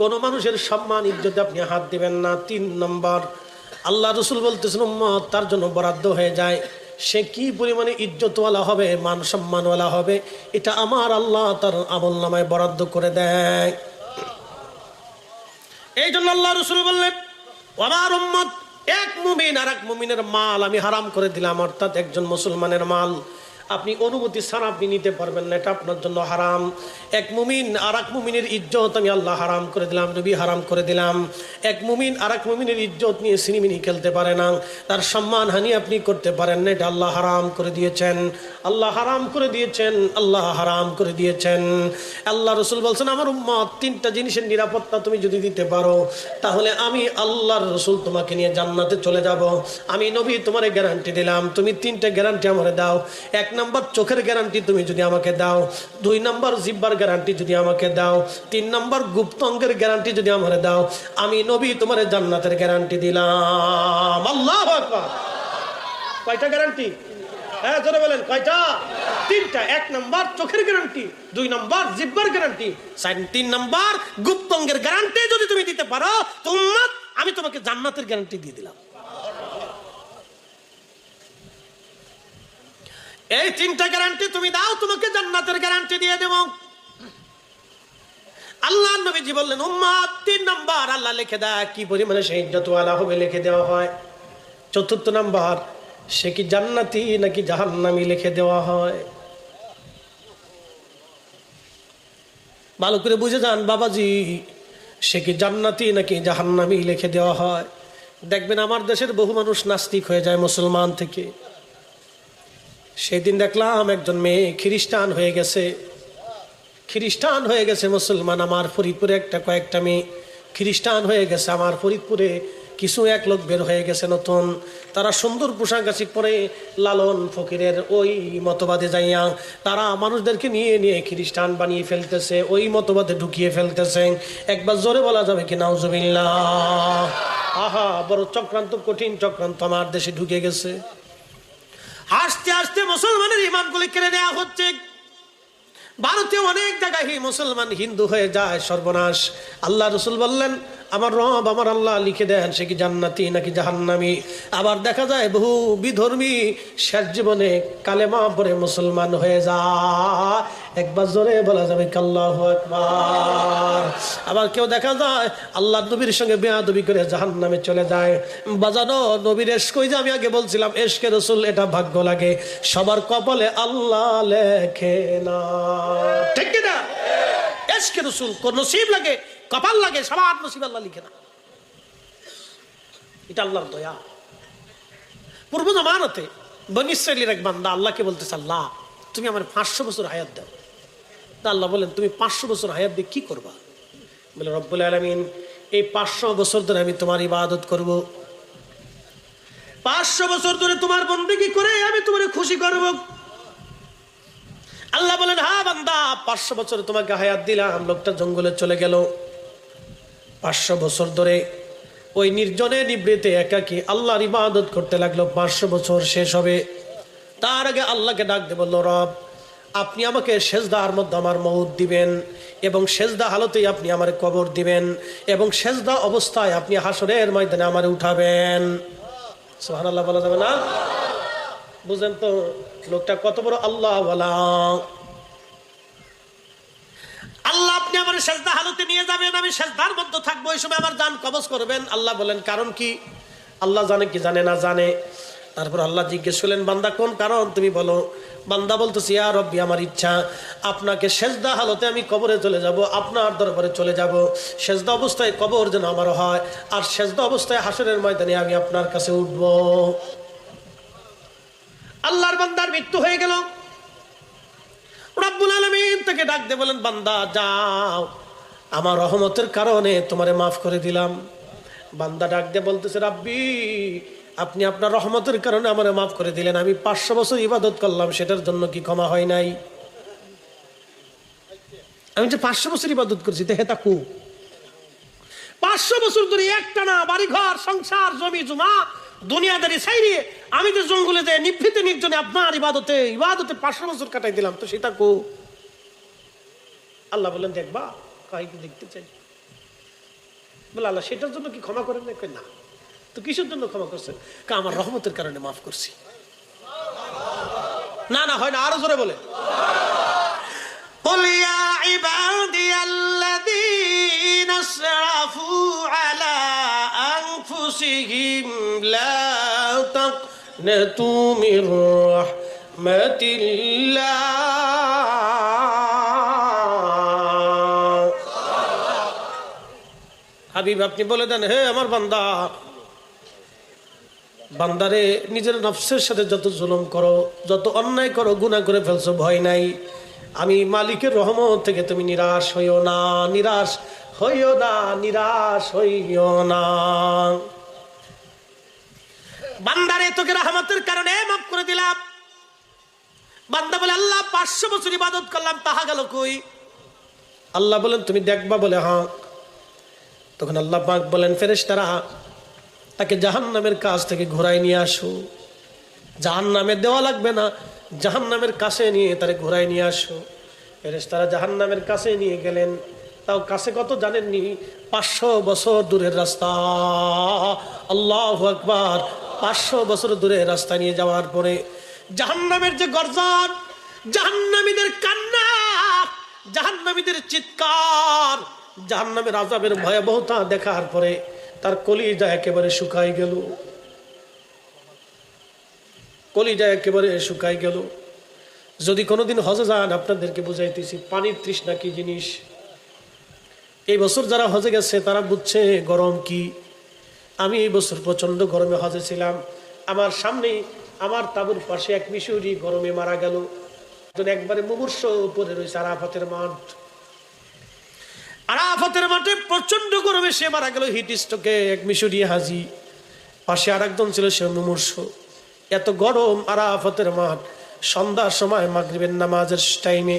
কোনো মানুষের সম্মান ইজ্জতে আপনি হাত দিবেন না। 3 নম্বর আল্লাহ রসুল বলতেছেন উম্মত তার জন্য বরাদ্দ হয়ে যায়, সে কি পরিমাণে ইজ্জতওয়ালা হবে, মান সম্মানওয়ালা হবে, এটা আমার আল্লাহ তার আমল নামায় বরাদ্দ করে দেয়। এই জন্য আল্লাহ রসুল বললেন আমার উম্মত, এক মুমিন আর এক মুমিনের মাল আমি হারাম করে দিলাম, অর্থাৎ একজন মুসলমানের মাল আপনি অনুমতি ছাড়া আপনি নিতে পারবেন না, এটা আপনার জন্য হারাম। এক মুমিন আর এক মুমিনের ইজ্জত আমি আল্লাহ হারাম করে দিলাম, নবী হারাম করে দিলাম। এক মুমিন আর এক মুমিনের ইজ্জত নিয়ে সিনেমিনি খেলতে পারে না, তার সম্মান হানি আপনি করতে পারেন না, এটা আল্লাহ হারাম করে দিয়েছেন, আল্লাহ হারাম করে দিয়েছেন, আল্লাহ হারাম করে দিয়েছেন। আল্লাহ রসুল বলছেন আমার উম্মত 3টা জিনিসের নিরাপত্তা তুমি যদি দিতে পারো, তাহলে আমি আল্লাহর রসুল তোমাকে নিয়ে জান্নাতে চলে যাব। আমি নবী তোমারে গ্যারান্টি দিলাম, তুমি 3টা গ্যারান্টি আমারে দাও। 1 নম্বর চোখের গ্যারান্টি তুমি যদি আমাকে দাও, 2 নম্বর জিহ্বার গ্যারান্টি যদি আমাকে দাও, 3 নম্বর গুপ্ত অঙ্গের গ্যারান্টি যদি আমারে দাও, আমি নবী তোমার জান্নাতের গ্যারান্টি দিলাম। আল্লাহু আকবার। কয়টা গ্যারান্টি? হ্যাঁ জোরে বলেন কয়টা? 3টা। 1 নম্বর চোখের গ্যারান্টি, 2 নম্বর জিহ্বার গ্যারান্টি, 3 নম্বর গুপ্ত অঙ্গের গ্যারান্টি যদি তুমি দিতে পারো উম্মত, আমি তোমাকে জান্নাতের গ্যারান্টি দিয়ে দিলাম। এই 3টা গ্যারান্টি তুমি দাও, তোমাকে জান্নাতের গ্যারান্টি দিয়ে দেব। আল্লাহ নবীজি বললেন উম্মত 3 নম্বর আল্লাহ লিখে দেয় কি পরিমাণে সে ইজ্জতওয়ালা হবে, লিখে দেওয়া হয়। 4র্থ নম্বর সে কি জান্নাতি নাকি জাহান্নামী লিখে দেওয়া হয়। ভালো করে বুঝে যান বাবাজি, সে কি জান্নাতি নাকি জাহান্নামী লিখে দেওয়া হয়। দেখবেন আমার দেশের বহু মানুষ নাস্তিক হয়ে যায় মুসলমান থেকে। সেদিন দেখলাম একজন মেয়ে খ্রিস্টান হয়ে গেছে, মুসলমান। আমার ফরিদপুরে কয়েকটা মেয়ে খ্রিস্টান হয়ে গেছে। আমার ফরিদপুরে কিছু এক লোক বের হয়ে গেছে নতুন, তারা সুন্দর পোশাক আশাক পরে লালন ফকিরের ওই মতবাদে যাইয়া তারা মানুষদেরকে নিয়ে নিয়ে খ্রিস্টান বানিয়ে ফেলতেছে, ওই মতবাদে ঢুকিয়ে ফেলতেছে। একবার জোরে বলা যাবে কি নাউজুবিল্লাহ? আহা, বড় চক্রান্ত, কঠিন চক্রান্ত আমার দেশে ঢুকে গেছে। আস্তে আস্তে মুসলমানের ইমানগুলি কেড়ে নেওয়া হচ্ছে। ভারতীয় অনেক জায়গায় মুসলমান হিন্দু হয়ে যায়, সর্বনাশ। আল্লাহ রসুল বললেন, আমার রব, আমার আল্লাহ লিখে দেন সে কি জান্নাতি নাকি জাহান্নামী। আবার দেখা যায় বহু বিধর্মী শেষ জীবনে কালেমা পড়ে মুসলমান হয়ে যায়। একবার জোরে বলা যাবে আল্লাহু আকবার। আবার কেউ দেখা যায় আল্লাহ নবীর সঙ্গে বেয়াদবি করে জাহান্নামে চলে যায়। বাজানো নবীর এশক, ওই যে আমি আগে বলছিলাম এশকে রসুল, এটা ভাগ্য লাগে, সবার কপালে আল্লাহ লেখে না, ঠিক কিনা? এশকে রসুল নসিব লাগে, কপাল লাগে, সবার নসিব আল্লাহ লিখে না। এটা আল্লাহর দয়া। পূর্ব জামানাতে বনী ইসরাইলের এক বান্দা আল্লাহকে বলতেছে, আল্লাহ তুমি আমার 500 বছর হায়াত দাও। তা আল্লাহ বলেন, তুমি 500 বছর হায়াত দিয়ে কি করবা? বলে, রব্বুল আলামিন, এই 500 বছর ধরে আমি তোমার ইবাদত করব, 500 বছর ধরে তোমার বন্দেগী করে আমি তোমার খুশি করব। আল্লাহ বলেন, হ্যাঁ বান্দা, 500 বছর তোমাকে হায়াত দিলাম। লোকটা জঙ্গলে চলে গেল, 500 বছর ধরে ওই নির্জনে নিবৃতে একাকী আল্লাহর ইবাদত করতে লাগলো। 500 বছর শেষ হবে, তার আগে আল্লাহকে ডাক দিয়ে বলল, রব আপনি আমাকে সেজদার মধ্যে আমার মউত দিবেন, এবং সেজদা হালতেই আপনি আমার কবর দিবেন, এবং সেজদা অবস্থায় আপনি হাসরের ময়দানে আমার উঠাবেন। সুবহানাল্লাহ বলা যাবে না? বুঝেন তো লোকটা কত বড় আল্লাহ ওয়ালা। আল্লাহ আপনি আমার সেজদা হালতে নিয়ে যাবেন, আমি সেজদার মধ্যে থাকবো, ওই সময় আমার জান কবজ করবেন। আল্লাহ বলেন, কারণ কি? আল্লাহ জানে কি জানে না? জানে। তারপর আল্লাহ জিজ্ঞেস করলেন, বান্দা কোন কারণ তুমি বলো। বান্দা বলতেছে, ইয়া রব্বি, আমার ইচ্ছা আপনাকে সেজদা হালতে আমি কবরে চলে যাব, আপনার দরবারে চলে যাব, সেজদা অবস্থায় কবর যেন আমার হয়, আর সেজদা অবস্থায় হাসরের ময়দানে আমি আপনার কাছে উঠব। আল্লাহর বান্দার মৃত্যু হয়ে গেল। রব্বুল আলামিন তাকে ডাক দিয়ে বলেন, বান্দা যাও, আমার রহমতের কারণে তোমারে মাফ করে দিলাম। বান্দা ডাক দিয়ে বলতেছে, রাব্বি আপনি আপনার রহমতের কারণে আমারে মাফ করে দিলেন, আমি 500 বছর ইবাদত করলাম, সেটার জন্য কি ক্ষমা হয় নাই? আমি যে 500 বছর ইবাদত করছি, দেখে তাকু 500 বছর ধরে একটানা বাড়িঘর সংসার জমি জমা দুনিয়াদারি ছাইরিয়ে আমি যে জঙ্গলে যাই নিভৃতে নির্জনে আপনার ইবাদতে 500 বছর কাটাই দিলাম, তো সেটা কো? আল্লাহ বলেন, দেখবা? কাই কি দেখতে চাই? বলে, আল্লাহ সেটার জন্য কি ক্ষমা করেন না? তো কিসের জন্য ক্ষমা করছেন? আমার রহমতের কারণে মাফ করছি। না না, হয় না, আরো জোরে বলে। قل يا عبادي الذين اسرفوا على أنفسهم لا تقنطوا من رحمة الله। হাবিব আপনি বলে দেন, হে আমার বান্দা, বান্দারে নিজের নফসের সাথে যত জুলুম করো, যত অন্যায় করো, গুনাহ করে ফেলছো, ভয় নাই, আমি মালিকের রহমত থেকে তুমি নিরাশ হইও না, নিরাশ হইও না, নিরাশ হইও না। বান্দারে তোকে রহমতের কারণে মাফ করে দিলাম। বান্দা বলে, আল্লাহ 500 বছর ইবাদত করলাম, তাহা গেল কই? আল্লাহ বলেন, তুমি দেখবা? বলে, হ্যাঁ। তখন আল্লাহ পাক বলেন, ফেরেশতারা তাকে জাহান্নামের কাছ থেকে ঘোরায় নিয়ে আসো। জাহান্নামে দেওয়া লাগবে না, জাহান্নামের কাছে নিয়ে তারে ঘোরায় নিয়ে আসো। ফেরেশতারা জাহান্নামের কাছে নিয়ে গেলেন। তাও কাছে কত জানেননি? 500 বছর দূরের রাস্তা। আল্লাহু আকবার। 500 বছর দূরের রাস্তা নিয়ে যাওয়ার পরে জাহান্নামের যে গর্জন, জাহান্নামীদের কান্না, জাহান্নামীদের চিৎকার, জাহান্নামের আযাবের ভয়াবহতা দেখার পরে তার কলিজা একেবারে শুকাই গেল, কলিজা একেবারে শুকাই গেল। যদি কোনোদিন হজে যান, আপনাদেরকে বুঝাইতেছি পানির তৃষ্ণা কি জিনিস। এই বছর যারা হজে গেছে তারা বুঝছে গরম কি। আমি এই বছর প্রচন্ড গরমে হজে ছিলাম। আমার সামনেই আমার তাবুর পাশে এক মিশরি গরমে মারা গেল, একবারে মুমূর্ষ পড়ে রয়েছে আরাফাতের মাঠ। আরাফাতের মাঠে প্রচন্ড গরমে সে মারা গেল হিট স্ট্রোকে। এক মিশরি হাজি, পাশে আরেকজন ছিল, সে মুমূর্ষ। এত গরম আরাফাতের মাঠ। সন্ধ্যার সময় মাগরিবের নামাজের টাইমে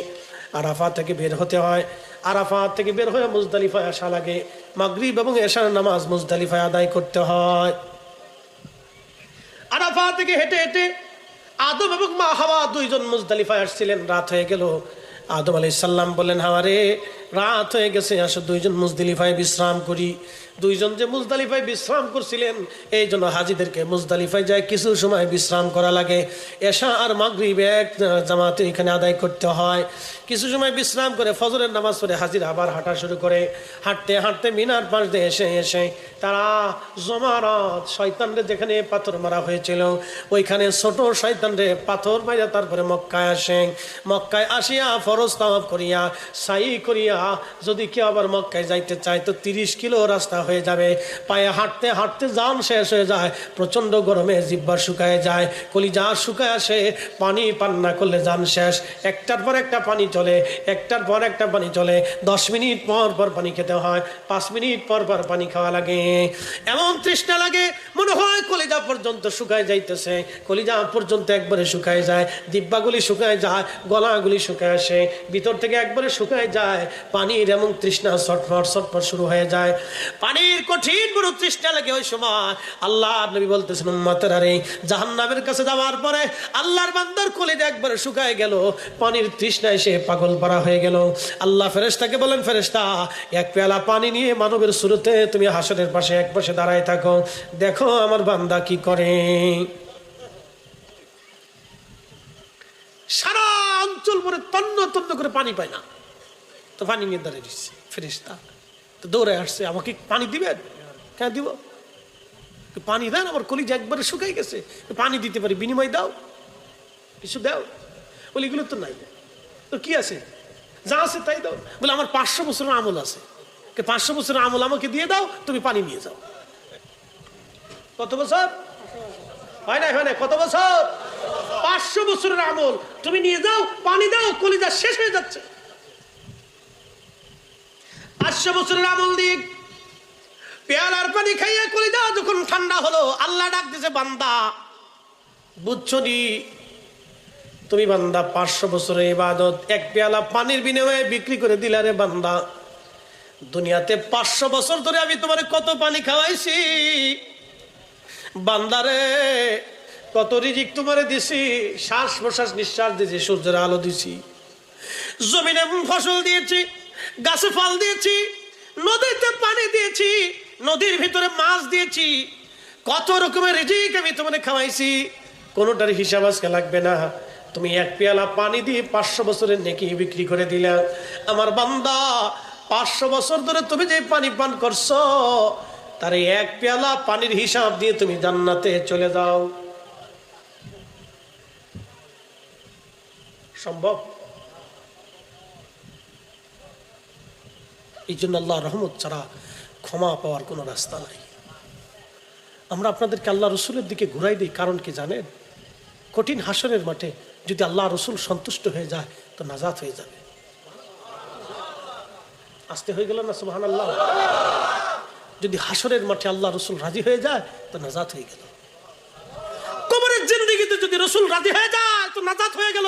আরাফা থেকে বের হতে হয়। আরাফাত থেকে বের হয়ে মুজদালিফায় আসা লাগে। মাগরিব এবং এশার নামাজ মুজদালিফায় আদায় করতে হয়। আরাফা থেকে হেঁটে হেঁটে আদম এবং মা হাওয়া দুইজন মুজদালিফায় আসছিলেন। রাত হয়ে গেল। আদম আলাইহিস সালাম বললেন, হাওয়ারে রাত হয়ে গেছে, আসো দুইজন মুজদালিফায় বিশ্রাম করি। দুইজন যে মুজদালিফায় বিশ্রাম করছিলেন, এই জন্য হাজিদেরকে মুজদালিফায় যায় কিছু সময় বিশ্রাম করা লাগে। এশা আর মাগরিব এক জামাতে এখানে আদায় করতে হয়। কিছু সময় বিশ্রাম করে ফজরের নামাজ পড়ে হাজিরা আবার হাঁটা শুরু করে। হাঁটতে হাঁটতে মিনার পাশ দিয়ে এসে এসে তারা জমারাত শয়তানরে যেখানে পাথর মারা হয়েছিল ওইখানে ছোট শয়তানরে পাথর মারা তারপরে মক্কায় আসে। মক্কায় আসিয়া ফরজ তাওয়াফ করিয়া সাই করিয়া যদি কেউ আবার মক্কায় যাইতে চায় তো 30 কিলো রাস্তা হয়ে যাবে। পায়ে হাঁটতে হাঁটতে জান শেষ হয়ে যায়। প্রচন্ড গরমে জিহ্বা শুকায় যায়, কলিজা শুকায় আসে। পানি পান না করলে জান শেষ। একটার পর একটা পানি চলে, একটার পর একটা পানি চলে। 10 মিনিট পর পর পানি খেতে হয়, 5 মিনিট পর পর পানি খাওয়া লাগে। এমন তৃষ্ণা লাগে মনে হয় কলিজা পর্যন্ত শুকায় যাইতেছে। কলিজা পর্যন্ত একবারে শুকায় যায়, দিব্যাগুলি শুকায় যায়, গলাগুলি শুকায় আসে, ভিতর থেকে একবারে শুকায় যায়। পানির এমন তৃষ্ণা ছটফট ছটফট শুরু হয়ে যায়। পানির কঠিন বড় তৃষ্ণা লাগে ওই সময়। আল্লাহ নবী বলতেছেন, উম্মতেরা রে, জাহান্নামের কাছে যাওয়ার পরে আল্লাহর বান্দার কলিজা একবারে শুকায় গেল, পানির তৃষ্ণায় সে পাগল পারা হয়ে গেল। আল্লাহ ফেরেশতাকে বলেন, ফেরেশতা এক পেয়ালা পানি নিয়ে মানবের শুরুতে তুমি হাসরের পাশে এক পাশে দাঁড়ায় থাকো, দেখো আমার বান্দা কি করে। সারা অঞ্চল ভরে তন্ন তন্ন করে পানি পায় না, তো পানি নিয়ে দাঁড়িয়ে দিচ্ছে। ফেরেশতা তো দৌড়ে আসছে, আমাকে পানি দিবেন? কেন দিব? পানি দেন, আমার কলিজা একবারে শুকাই গেছে, পানি দিতে পারি, বিনিময় দাও, কিছু দাও। বলে এগুলো তো নাই, তো কি আছে? যা আছে তাই দাও। বলে আমার 500 বছরের আমল আছে, 500 বছরের আমল আমাকে দিয়ে দাও, তুমি পানি নিয়ে যাও। কত বছর? হয় না, হয় না, কত বছর? 500 বছরের আমল তুমি নিয়ে যাও, পানি দাও, কলিজা শেষ হয়ে যাচ্ছে। 500 বছরের আমল দিয়ে পেয়ালার পানি খাইয়ে কলিজা যখন ঠান্ডা হলো, আল্লাহ ডাক দিছে, বান্দা বুঝছো নি? তুমি বান্দা 500 বছরের ইবাদত এক পেয়ালা পানির বিনিময়ে বিক্রি করে দিলা রে বান্দা। দুনিয়াতে 500 বছর ধরে আমি তোমারে কত পানি খাওয়াইছি বান্দারে, কত রিজিক তোমারে দিছি, শ্বাস প্রশ্বাস নিঃশ্বাস দিয়েছি, সূর্যের আলো দিছি, জমিনে ফসল দিয়েছি, গাছে ফল দিয়েছি, নদীতে পানি দিয়েছি, নদীর ভিতরে মাছ দিয়েছি, কত রকমের রিজিক আমি তোমারে খাওয়াইছি, কোনোটার হিসাব আজকে লাগবে না। তুমি এক পেয়ালা পানি দিয়ে 500 বছরের নেকি বিক্রি করে দিলা। আমার বান্দা 500 বছর ধরে তুমি যে পানি পান করছো তার এক পেয়ালা পানির হিসাব দিয়ে তুমি জান্নাতে চলে যাও। সম্ভব? এই জন্য আল্লাহ রহমত ছাড়া ক্ষমা পাওয়ার কোনো রাস্তা নাই। আমরা আপনাদেরকে আল্লাহ রসুলের দিকে ঘুরাই দিই, কারণ কি জানেন? কঠিন হাসরের মাঠে যদি আল্লাহ রসুল সন্তুষ্ট হয়ে যায় তো নাজাত হয়ে যাবে। আসতে হয়ে গেল না সুবহানাল্লাহ? যদি হাসরের মাঠে আল্লাহ রসুল রাজি হয়ে যায় তো নাজাত হয়ে গেল। কবরের জিন্দেগিতে যদি রসুল রাজি হয়ে যায় তো নাজাত হয়ে গেল।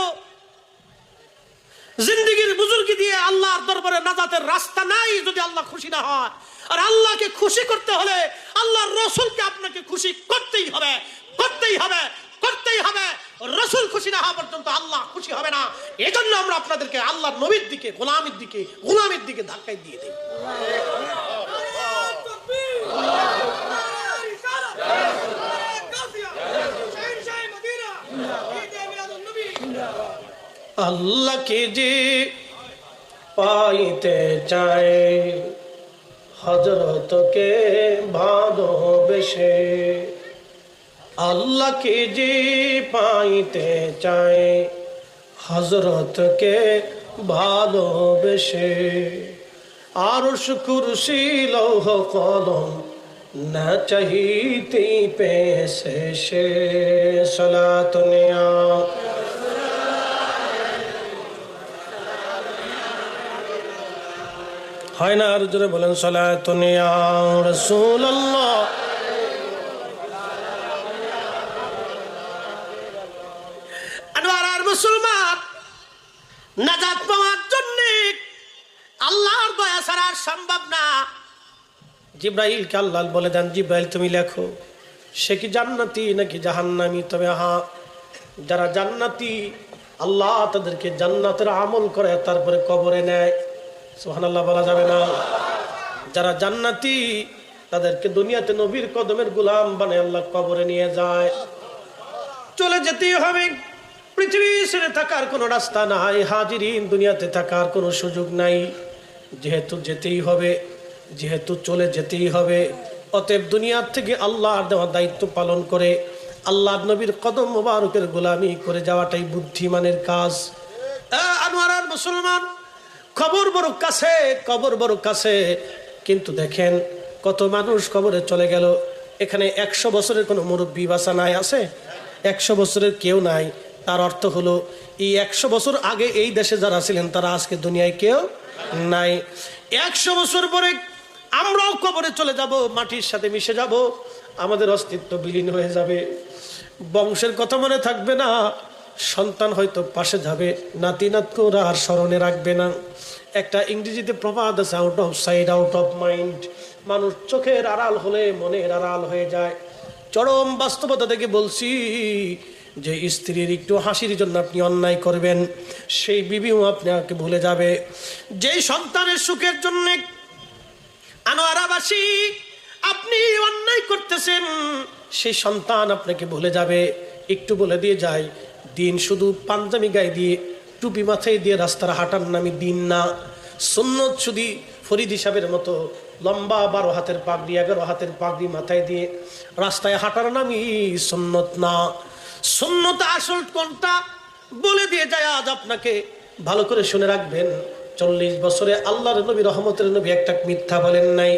জিন্দেগির বুজুর্গি দিয়ে আল্লাহর দরবারে নাজাতের রাস্তা নাই যদি আল্লাহ খুশি না হয়। আর আল্লাহকে খুশি করতে হলে আল্লাহর রসুলকে আপনাকে খুশি করতেই হবে, করতেই হবে, করতেই হবে। রসুল খুশি না হওয়া পর্যন্ত আল্লাহ খুশি হবে না। এজন্য আমরা আপনাদেরকে আল্লাহর নবীর দিকে, গোলামের দিকে ধাক্কাই দিয়ে দিই। আল্লাহকে যে পাইতে চায় হযরতকে ভালোবেসে, আল্লাহকে যে পাইতে চায় হযরতকে ভালোবেসে, আরশ কুরসি লৌহ কলম না চাহিতে পেশে সে সালাতুনিয়া হয় না? আর জোরে বলেন সালাতুনিয়া রাসূলুল্লাহ। আনোয়ার মুসলমান নাজাত পাওয়ার জন্য আল্লাহর দয়া ছাড়া সম্ভব না। জিব্রাইলকে আল্লাহ বলে দেন, জিব্রাইল তুমি লেখো সে কি জান্নাতি নাকি জাহান্নামী। তবে হ্যাঁ, যারা জান্নাতি আল্লাহ তাদেরকে জান্নাতের আমল করে তারপরে কবরে নেয়। সুবহানাল্লাহ বলা যাবে না? যারা জান্নাতি তাদেরকে দুনিয়াতে নবীর কদমের গোলাম বানায় আল্লাহ কবরে নিয়ে যায়। চলে যেতেই হবে, পৃথিবী ছেড়ে থাকার কোনো রাস্তা নাই। হাজিরিন, দুনিয়াতে থাকার কোনো সুযোগ নাই। যেহেতু যেতেই হবে, যেহেতু চলে যেতেই হবে, অতএব দুনিয়ার থেকে আল্লাহর দেওয়া দায়িত্ব পালন করে আল্লাহর নবীর কদম মোবারকের গোলামি করে যাওয়াটাই বুদ্ধিমানের কাজ। আনোয়ার মুসলমান, কবর বড় কাছে, কবর বড় কাছে, কিন্তু দেখেন কত মানুষ কবরে চলে গেল। এখানে 100 বছরের কোনো মুরব্বী বাসা নাই আছে? 100 বছরের কেউ নাই। তার অর্থ হলো এই 100 বছর আগে এই দেশে যারা ছিলেন তারা আজকে দুনিয়ায় কেউ নাই। 100 বছর পরে আমরাও কবরে চলে যাব, মাটির সাথে মিশে যাব, আমাদের অস্তিত্ব বিলীন হয়ে যাবে। বংশের কথা মনে থাকবে না, সন্তান হয়তো পাশে যাবে, নাতি নাতকে ওরা আর স্মরণে রাখবে না। একটা ইংরেজিতে প্রবাদ আছে, out of side out of mind. মানুষ চোখের আড়াল হলে মনের আড়াল হয়ে যায়। চরম বাস্তবতা থেকে বলছি, যে স্ত্রীর একটু হাসির জন্য আপনি অন্যায় করবেন, সেই বিবিও আপনাকে ভুলে যাবে। যেই সন্তানের সুখের জন্য আনোয়ারাবাসী আপনি অন্যায় করতেছেন, সেই সন্তান আপনাকে ভুলে যাবে। একটু বলে দিয়ে যায়, দিন শুধু পাঞ্জাবি গায়ে দিয়ে টুপি মাথায় দিয়ে রাস্তার হাঁটার নামই দিন না। সুন্নত শুধু ফরিদ হিসাবের মতো লম্বা 12 হাতের পাগড়ি, 11 হাতের পাগড়ি মাথায় দিয়ে রাস্তায় হাঁটার নামই সুন্নত না। সুন্নত আসল কোনটা বলে দিয়ে যায় আজ আপনাকে। ভালো করে শুনে রাখবেন, 40 বছরে আল্লাহর নবী রহমতের নবী একটা মিথ্যা বলেন নাই,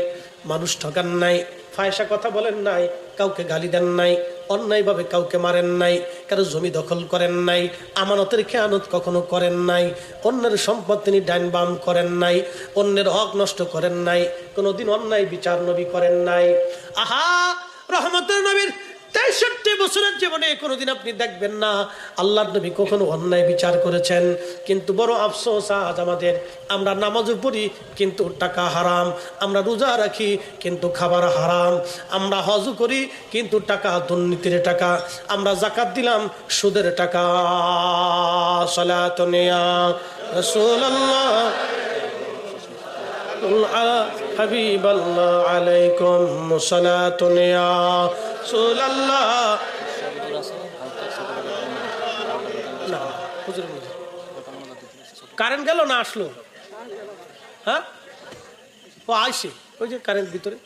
মানুষ ঠকান নাই, ফায়সা কথা বলেন নাই, কাউকে গালি দেন নাই, অন্যায়ভাবে কাউকে মারেন নাই, কারো জমি দখল করেন নাই, আমানতের খেয়ানত কখনো করেন নাই, অন্যের সম্পদ তিনি ডাইন বাম করেন নাই, অন্যের হক নষ্ট করেন নাই, কোনোদিন অন্যায় বিচার নবী করেন নাই। আহা, রহমতের নবীর 63 বছরের জীবনে কোনোদিন আপনি দেখবেন না আল্লাহর নবী কখনো অন্যায় বিচার করেছেন। কিন্তু বড় আফসোস আজ আমাদের, আমরা নামাজও পড়ি কিন্তু টাকা হারাম, আমরা রোজা রাখি কিন্তু খাবার হারাম, আমরা হজ করি কিন্তু টাকা দুর্নীতির টাকা, আমরা জাকাত দিলাম সুদের টাকা। সালাতুনিয়া রাসূলুল্লাহ হাবিবাল্লাহ আলাইকুম সালাতুনিয়া রাসূলুল্লাহ। কারেন্ট গেল না আসলো? হ্যাঁ, ও আইসে, ওই যে কারেন্ট ভিতরে।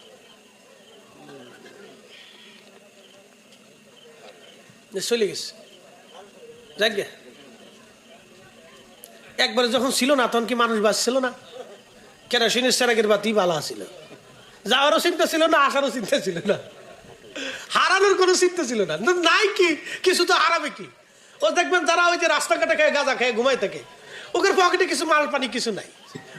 চলে গেছে, যাক গে। একবারে যখন ছিল না তখন কি মানুষ বাঁচছিল না? কেরোসিনের সেরাগের বাতি বালা ছিল, যাওয়ারও চিন্তা ছিল না, আসারও চিন্তা ছিল না, হারানোর কোনো চিন্তা ছিল না। নাই কি কিছু তো হারাবে কি? ও দেখবেন যারা ওই যে রাস্তাঘাটে খেয়ে গাঁজা খেয়ে ঘুমাই থাকে, ওদের পকেটে কিছু মাল পানি কিছু নাই,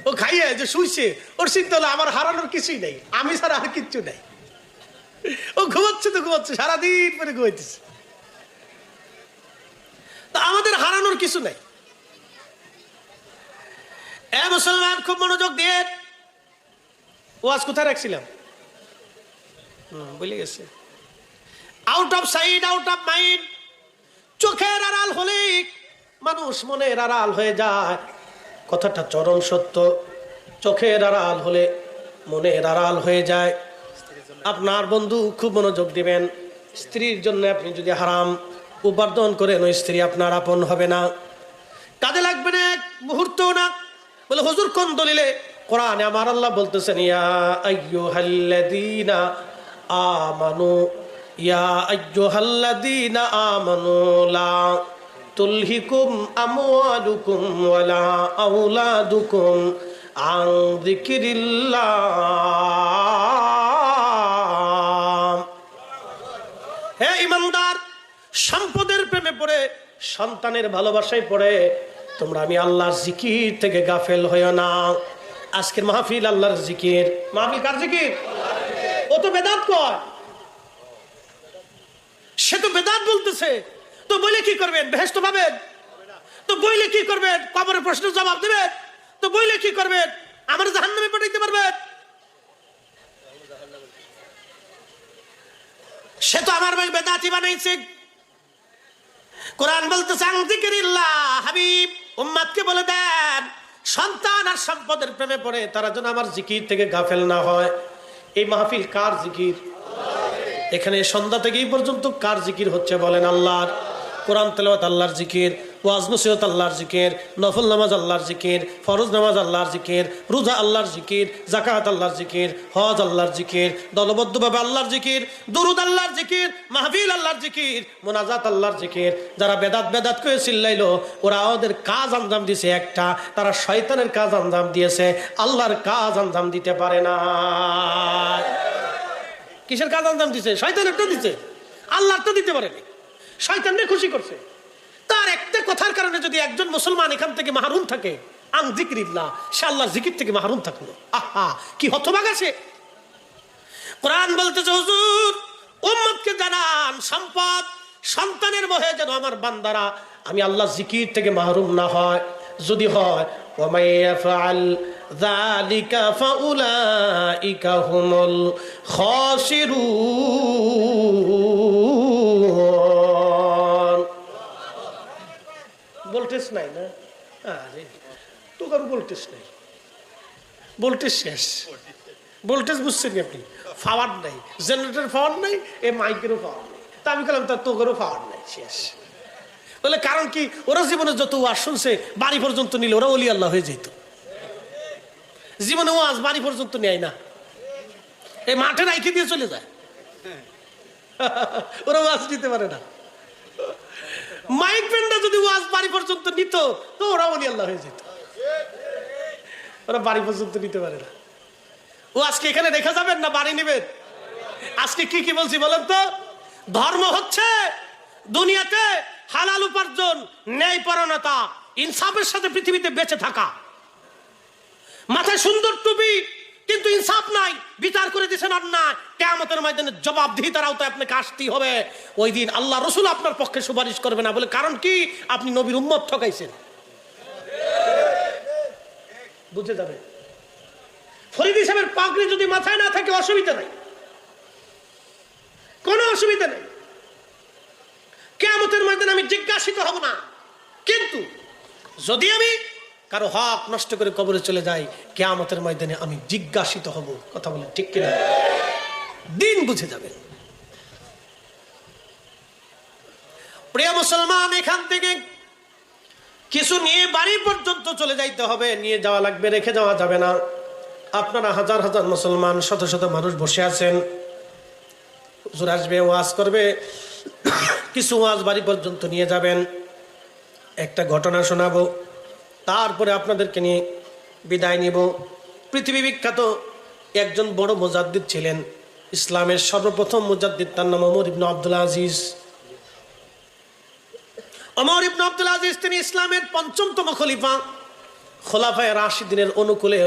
ও খাইয়ে যে শুইছে, ওর চিন্তা হলো আমার হারানোর কিছুই নেই, আমি ছাড়া আর কিচ্ছু নাই। ও ঘুমাচ্ছে তো ঘুমাচ্ছে, সারাদিন পরে ঘুমাইতেছে। তা আমাদের হারানোর কিছু নাই। এ মুসলমান, খুব মনোযোগ দিয়ে, ও আজ কোথায় রাখছিলাম বলে গেছে। Out of side out of mind. চোখের আড়াল হলে মানুষ মনের আড়াল হয়ে যায়, কথাটা চরম সত্য। চোখের আড়াল হলে মনের আড়াল হয়ে যায়। আপনার বন্ধু খুব মনোযোগ দিবেন, স্ত্রীর জন্য আপনি যদি হারাম উপার্জন করেন, ওই স্ত্রী আপনার আপন হবে না, কাজে লাগবে না এক মুহূর্ত না। বলে হুজুর কোন দলিলে? কোরআনে আমার আল্লাহ বলতেছেন, ইয়া আইয়ুহাল্লাযীনা আমানু, ইয়া আইয়ুহাল্লাযীনা আমানু লা তুলহিকুম আমওয়ালুকুম ওয়ালা আওলাদুকুম আন যিকরিল্লাহ পড়ে, সন্তানের ভালোবাসায় পড়ে তোমরা আমি আল্লাহর জিকির থেকে গাফেল হইও না। আজকের মাহফিল আল্লাহর জিকির। মাহফিল কার জিকির? ও তো বেদাত কয়, সে তো বেদাত বলতেছে। তো বলে কি করবেন? বেহেশত পাবেন? তো বইলে কি করবেন? কবরের প্রশ্নের জবাব দেবেন? তো বইলে কি করবেন? আমার জাহান্নামে পাঠাইতে পারবেন? সে তো আমার ভাই বেদাতি বানাইছে। কোরআন বলতেছে জিকিরিল্লাহ, হাবিব উম্মতকে বলে দেন সন্তান আর সম্পদের প্রেমে পড়ে তারা যেন আমার জিকির থেকে গাফেল না হয়। এই মাহফিল কার জিকির? এখানে সন্ধ্যা থেকে এই পর্যন্ত কার জিকির হচ্ছে বলেন? আল্লাহর। কোরআন তেলাওয়াত আল্লাহর জিকির, ওয়াজ নসিহত আল্লাহর জিকির, নফল নামাজ আল্লাহর জিকির, ফরজ নামাজ আল্লাহর জিকির, রোজা আল্লাহর জিকির, যাকাত আল্লাহর জিকির, হজ আল্লাহর জিকির, দলবদ্ধভাবে আল্লাহর জিকির, দুরুদ আল্লাহর জিকির, মাহফিল আল্লাহর জিকির, মোনাজাত আল্লাহর জিকির। যারা বেদাত করে চিল্লাইলো ওরা ওদের কাজ আঞ্জাম দিয়েছে একটা, তারা শয়তানের কাজ আঞ্জাম দিয়েছে, আল্লাহর কাজ আঞ্জাম দিতে পারে না। কিসের কাজ আঞ্জাম দিছে? শয়তানের তো দিছে, আল্লাহর তো দিতে পারেনি। শয়তানকে খুশি করছে। তার একটা কথার কারণে যদি একজন মুসলমান এখান থেকে মাহরুম থাকে, আন যিকরিল্লাহ, সে আল্লাহর জিকির থেকে মাহরুম থাকলো। আহা, কি হতভাগা সে। কোরআন বলতেছে হুজুর উম্মতকে জানান সম্পদ সন্তানের মোহে যেন আমার বান্দারা আমি আল্লাহর জিকির থেকে মাহরুম না হয়। যদি হয় ওয়া মান ইয়াফআল যালিকা ফাউলাইকা হুমুল খাসিরুন। ভোল্টেজ নাই না? আরে তো কারো ভোল্টেজ নাই, ভোল্টেজ শেষ। ভোল্টেজ বুঝছেন আপনি? পাওয়ার নাই, জেনারেটর পাওয়ার নাই, এ মাইকেরও পাওয়ার নাই। তা আমি বললাম তার তোকেরও পাওয়ার নাই, শেষ। বলে কারণ কি? ওরা জীবনে যত ওয়াজ শুনছে বাড়ি পর্যন্ত নিলে ওরা ওলি আল্লাহ হয়ে যেত। জীবনে ওয়াজ বাড়ি পর্যন্ত নেয় না, এই মাঠে রাইখে দিয়ে চলে যায়। ওরা ওয়াজ নিতে পারে না। মাইক ব্যান্ডটা যদি ওয়াজ বাড়ি পর্যন্ত নিত তো ওরা ওলি আল্লাহ হয়ে যেত। ওরা বাড়ি পর্যন্ত নিতে পারে না। ও আজকে এখানে দেখা যাবেন না বাড়ি নেবেন? আজকে কি বলছি বলেন তো? ধর্ম হচ্ছে দুনিয়াতে হালাল উপার্জন, ন্যায়পরায়ণতা, ইনসাফের সাথে পৃথিবীতে বেঁচে থাকা। মাথায় সুন্দর টুপি কিন্তু ইনসাফ নাই, বিচার করে দিয়েছেন অন্যায়, কিয়ামতের ময়দানে জবাবদিহিতার আওতায় আপনাকে আসতেই হবে। ওই দিন আল্লাহ রাসূল আপনার পক্ষে সুপারিশ করবে না। বলে কারণ কি? আপনি নবীর উম্মত ঠকাইছেন। বুঝে যাবে। ফরিদ সাহেবের পাগড়ি যদি মাথায় না থাকে অসুবিধা নাই, কোনো অসুবিধা নেই। কিয়ামতের ময়দানে আমি জিজ্ঞাসিত হব না, কিন্তু যদি আমি কারো হক নষ্ট করে কবরে চলে যাই কিয়ামতের ময়দানে আমি জিজ্ঞাসিত হব। কথা বলেন ঠিক কিনা? দিন বুঝে যাবেন। প্রিয় মুসলমান, এখান থেকে কিছু নিয়ে বাড়ি পর্যন্ত চলে যাইতে হবে, নিয়ে যাওয়া লাগবে, রেখে যাওয়া যাবে না। আপনারা হাজার হাজার মুসলমান, শত শত মানুষ বসে আছেন, হুজুর আসবে, ওয়াজ করবে, কিছু ওয়াজ বাড়ি পর্যন্ত নিয়ে যাবেন। একটা ঘটনা শোনাবো, তারপরে আপনাদেরকে নিয়ে বিদায় নিব। পৃথিবী বিখ্যাত একজন বড় মুজাদ্দিদ ছিলেন, ইসলামের সর্বপ্রথম মুজাদ্দিদ, তার নাম ওমর ইবনে আব্দুল আজিজ। ওমর ইবনে আব্দুল আজিজ তিনি ইসলামের পঞ্চমতম খলিফা। খোলাফায়ে রাশিদিনের অনুকূলে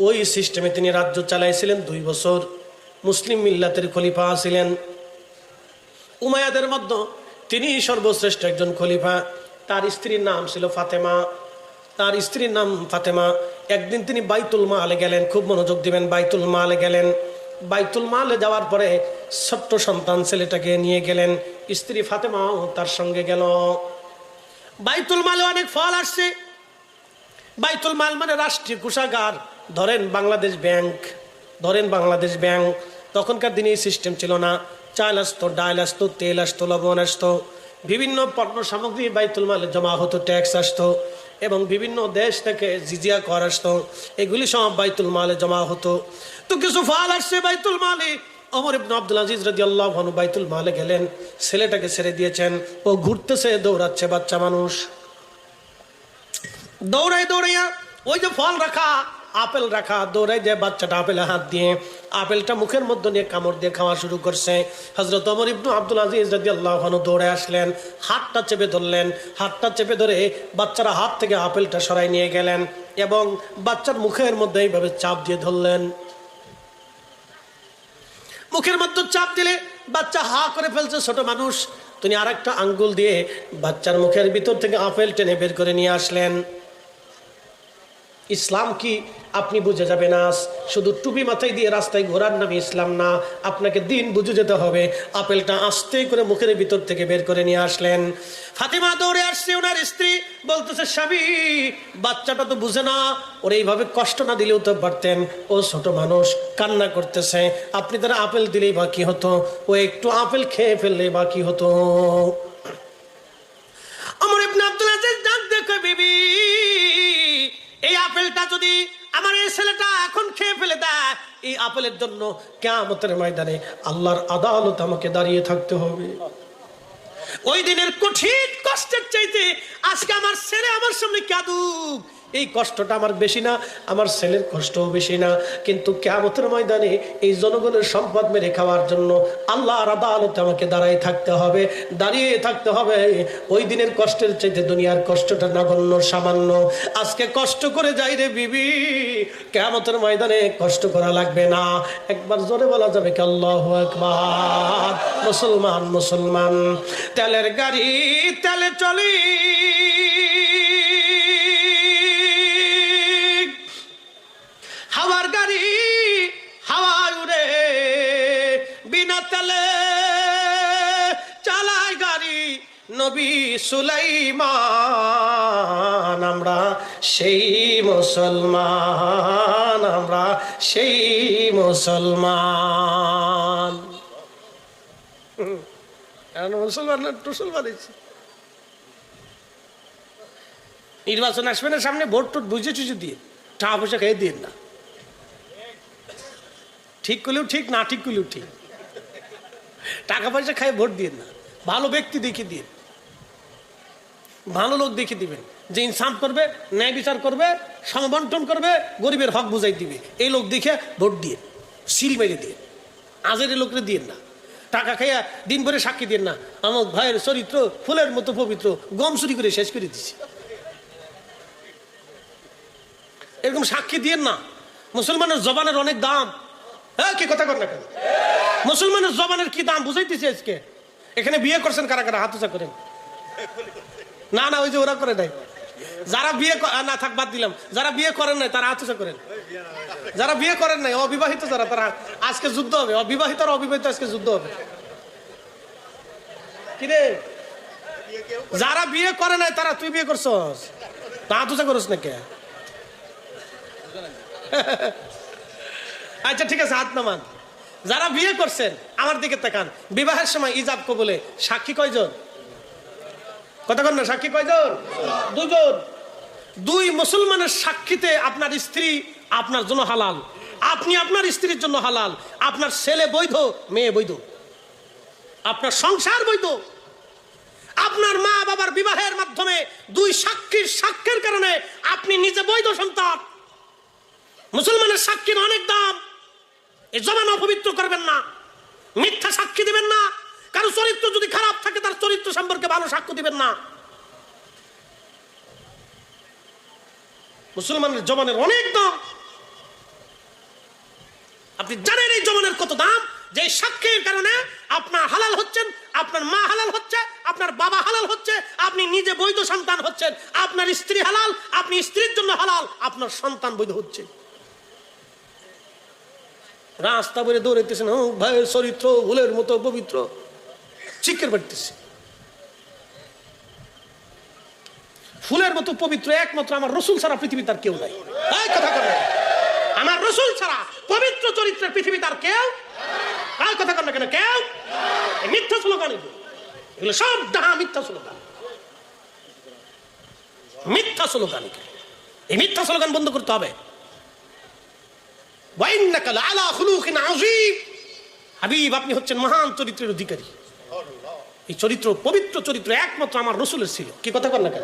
ওই সিস্টেমে তিনি রাজ্য চালাইছিলেন 2 বছর। মুসলিম মিল্লাতের খলিফা ছিলেন। উমাইয়াদের মধ্যে তিনি সর্বশ্রেষ্ঠ একজন খলিফা। তার স্ত্রীর নাম ছিল ফাতেমা। তার স্ত্রীর নাম ফাতেমা। একদিন তিনি বাইতুল মালে গেলেন, খুব মনোযোগ দিবেন, বাইতুল মালে গেলেন। বাইতুল মালে যাওয়ার পরে ছোট্ট সন্তান ছেলেটাকে নিয়ে গেলেন, স্ত্রী ফাতেমাও তার সঙ্গে গেল। বাইতুল মালে অনেক ফল আসছে। বাইতুল মাল মানে রাষ্ট্রীয় কোষাগার। ধরেন বাংলাদেশ ব্যাংক, তখনকার দিনে এই সিস্টেম ছিল না। চাল আসতো, ডাল আসতো, তেল আসতো, লবণ আসতো, বিভিন্ন পণ্য সামগ্রী বাইতুল মালে জমা হতো, ট্যাক্স আসতো, এবং বিভিন্ন দেশ থেকে জিজিয়া কর আসতো, এগুলি সব বাইতুল মালে জমা হতো। তো কিছু ফল আসছে বাইতুল মালে। ওমর ইবনে আব্দুল আজিজ রাদিয়াল্লাহু আনহু বাইতুল মালে গেলেন, ছেলেটাকে ছেড়ে দিয়েছেন, ও ঘুরতেছে, দৌড়াচ্ছে, বাচ্চা মানুষ। দৌড়াইয়া ওই যে ফল রাখা, আপেল রাখা, দৌড়াই যে বাচ্চাটা আপেলে হাত দিয়ে আপেলটা মুখের মধ্যে নিয়ে কামড় দিয়ে খাওয়া শুরু করছে। হযরত ওমর ইবনে আব্দুল আজিজ রাদিয়াল্লাহু আনহু দৌড়ে আসলেন, হাতটা চেপে ধরলেন, হাতটা চেপে ধরে বাচ্চারা হাত থেকে আপেলটা সরাই নিয়ে গেলেন এবং বাচ্চার মুখের মধ্যে এইভাবে চাপ দিয়ে ধরলেন। মুখের মধ্যে চাপ দিলে বাচ্চা হা করে ফেলছে, ছোট মানুষ। তিনি আরেকটা আঙ্গুল দিয়ে বাচ্চার মুখের ভিতর থেকে আপেল টেনে বের করে নিয়ে আসলেন। ইসলাম কি আপনি বুঝে যাবেন আজ? শুধু টুপি মাথায় দিয়ে রাস্তায় ঘোরার নামে ইসলাম না, আপনাকে দিন বুঝে যেতে হবে। আপেলটা আস্তে করে মুখের ভিতর থেকে বের করে নিয়ে আসলেন। ফাতিমা দৌড়ে আসছে, ওনার স্ত্রী বলতেছে, স্বামী বাচ্চাটা তো বুঝে না, ওর এইভাবে কষ্ট না দিলেও তো পারতেন, ও ছোট মানুষ কান্না করতেছে, আপনি তারা আপেল দিলেই বা কি হতো, ও একটু আপেল খেয়ে ফেললেই বা কি হতো। ওমর ইবনে আব্দুল আজিজ ডাক দেখো, বিবি এই আপেলটা যদি আমার এই ছেলেটা এখন খেয়ে ফেলে দেয়, এই আপেলের জন্য কিয়ামতের ময়দানে আল্লাহর আদালত আমাকে দাঁড়িয়ে থাকতে হবে। ওই দিনের কঠিন কষ্টের চাইতে আজকে আমার ছেলে আমার সামনে কাঁদুক, এই কষ্টটা আমার বেশি না, আমার ছেলের কষ্টও বেশি না। কিন্তু কিয়ামতের ময়দানে এই জনগণের সম্পদ মেরে খাওয়ার জন্য আল্লাহর আদালতে আমাকে দাঁড়িয়ে থাকতে হবে, দাঁড়িয়ে থাকতে হবে। ওই দিনের কষ্টের চাইতে দুনিয়ার কষ্টটা নগণ্য, সামান্য। আজকে কষ্ট করে যাই রে বিবি, কিয়ামতের ময়দানে কষ্ট করা লাগবে না। একবার জোরে বলা যাবে কি আল্লাহু আকবার। মুসলমান মুসলমান, তেলের গাড়ি তেলে চলি, হাওয়ার গাড়ি হাওয়ায় উড়ে, বিনা তেলে চালায় গাড়ি নবী সুলাইমান। আমরা সেই মুসলমান, আমরা সেই মুসলমান। মুসলমান টুসল বানিয়েছি। নির্বাচন আসবে না সামনে, ভোট টোট বুঝে চুঝে দিয়ে টাকা পয়সা খেয়ে দিন না। ঠিক করলেও ঠিক, না ঠিক করলেও ঠিক, টাকা পয়সা খাই ভোট দিন না। ভালো ব্যক্তি দেখে দিন, ভালো লোক দেখে দিবেন, যে ইনসাফ করবে, ন্যায় বিচার করবে, সমবন্টন করবে, গরিবের হক বুঝাই দিবে, এই লোক দেখে ভোট দিয়ে সিল মেরে দিয়ে। আজের এই লোকরে দিন না। টাকা খাইয়া দিন ভরে সাক্ষী দিন না, আমার ভাইয়ের চরিত্র ফুলের মতো পবিত্র, গম চুরি করে শেষ করে দিছি, এরকম সাক্ষী দিন না। মুসলমানের জবানের অনেক দাম। হ্যাঁ, কি কথা কর না কেন? মুসলমানের জবানের কি দাম বুঝাইতেছি আজকে। এখানে বিয়ে করছেন কারা কারা? হাত উঁচা করেন। না না, ওই যে ওরা করে নাই। যারা বিয়ে না থাক বাদ দিলাম, যারা বিয়ে করেন নাই তারা হাত উঁচা করেন। যারা বিয়ে করেন নাই, অবিবাহিত যারা, তারা আজকে যুদ্ধ হবে। অবিবাহিত আর অবিবাহিত আজকে যুদ্ধ হবে। কিরে, যারা বিয়ে করে নাই তারা, তুই বিয়ে করছস, হাত উঁচা করছ না কে? আচ্ছা ঠিক আছে, হাত নামান। যারা বিয়ে করছেন আমার দিকে তাকান। বিবাহের সময় ইজাব কবুলে সাক্ষী কয়জন? কথা কন না, সাক্ষী কয়জন? দুজন। দুই মুসলমানের সাক্ষীতে আপনার স্ত্রী আপনার জন্য হালাল, আপনি আপনার স্ত্রীর জন্য হালাল, আপনার ছেলে বৈধ, মেয়ে বৈধ, আপনার সংসার বৈধ। আপনার মা বাবার বিবাহের মাধ্যমে দুই সাক্ষীর সাক্ষ্যের কারণে আপনি নিজে বৈধ সন্তান। মুসলমানের সাক্ষীর অনেক দাম। এই জবান অপবিত্র করবেন না, মিথ্যা সাক্ষী দিবেন না, কারো চরিত্র যদি খারাপ থাকে তার চরিত্র সম্পর্কে ভালো সাক্ষ্য দিবেন না। মুসলমানের জবানের অনেক দাম। আপনি জানেন এই জবানের কত দাম? যে সাক্ষীর কারণে আপনার হালাল হচ্ছেন, আপনার মা হালাল হচ্ছে, আপনার বাবা হালাল হচ্ছে, আপনি নিজে বৈধ সন্তান হচ্ছেন, আপনার স্ত্রী হালাল, আপনি স্ত্রীর জন্য হালাল, আপনার সন্তান বৈধ হচ্ছে। রাস্তা বলে দৌড়াইতেছেন, ভাইয়ের চরিত্র ফুলের মতো পবিত্র, চিকের বাড়তেছে। ফুলের মতো পবিত্র একমাত্র আমার রসুল ছাড়া পৃথিবী তার কেউ নাই। কথা বলে, আমার রসুল ছাড়া পবিত্র চরিত্রের পৃথিবী তার কেউ। কথা কর না কেন? কেউ। মিথ্যা স্লোগান, এগুলো সব ডাহা মিথ্যা স্লোগান, মিথ্যা স্লোগান। এই মিথ্যা স্লোগান বন্ধ করতে হবে। হাবিব, আপনি হচ্ছেন মহান চরিত্রের অধিকারী। এই চরিত্র, পবিত্র চরিত্র একমাত্র আমার রসুলের ছিল। কি কথা কর না কেন?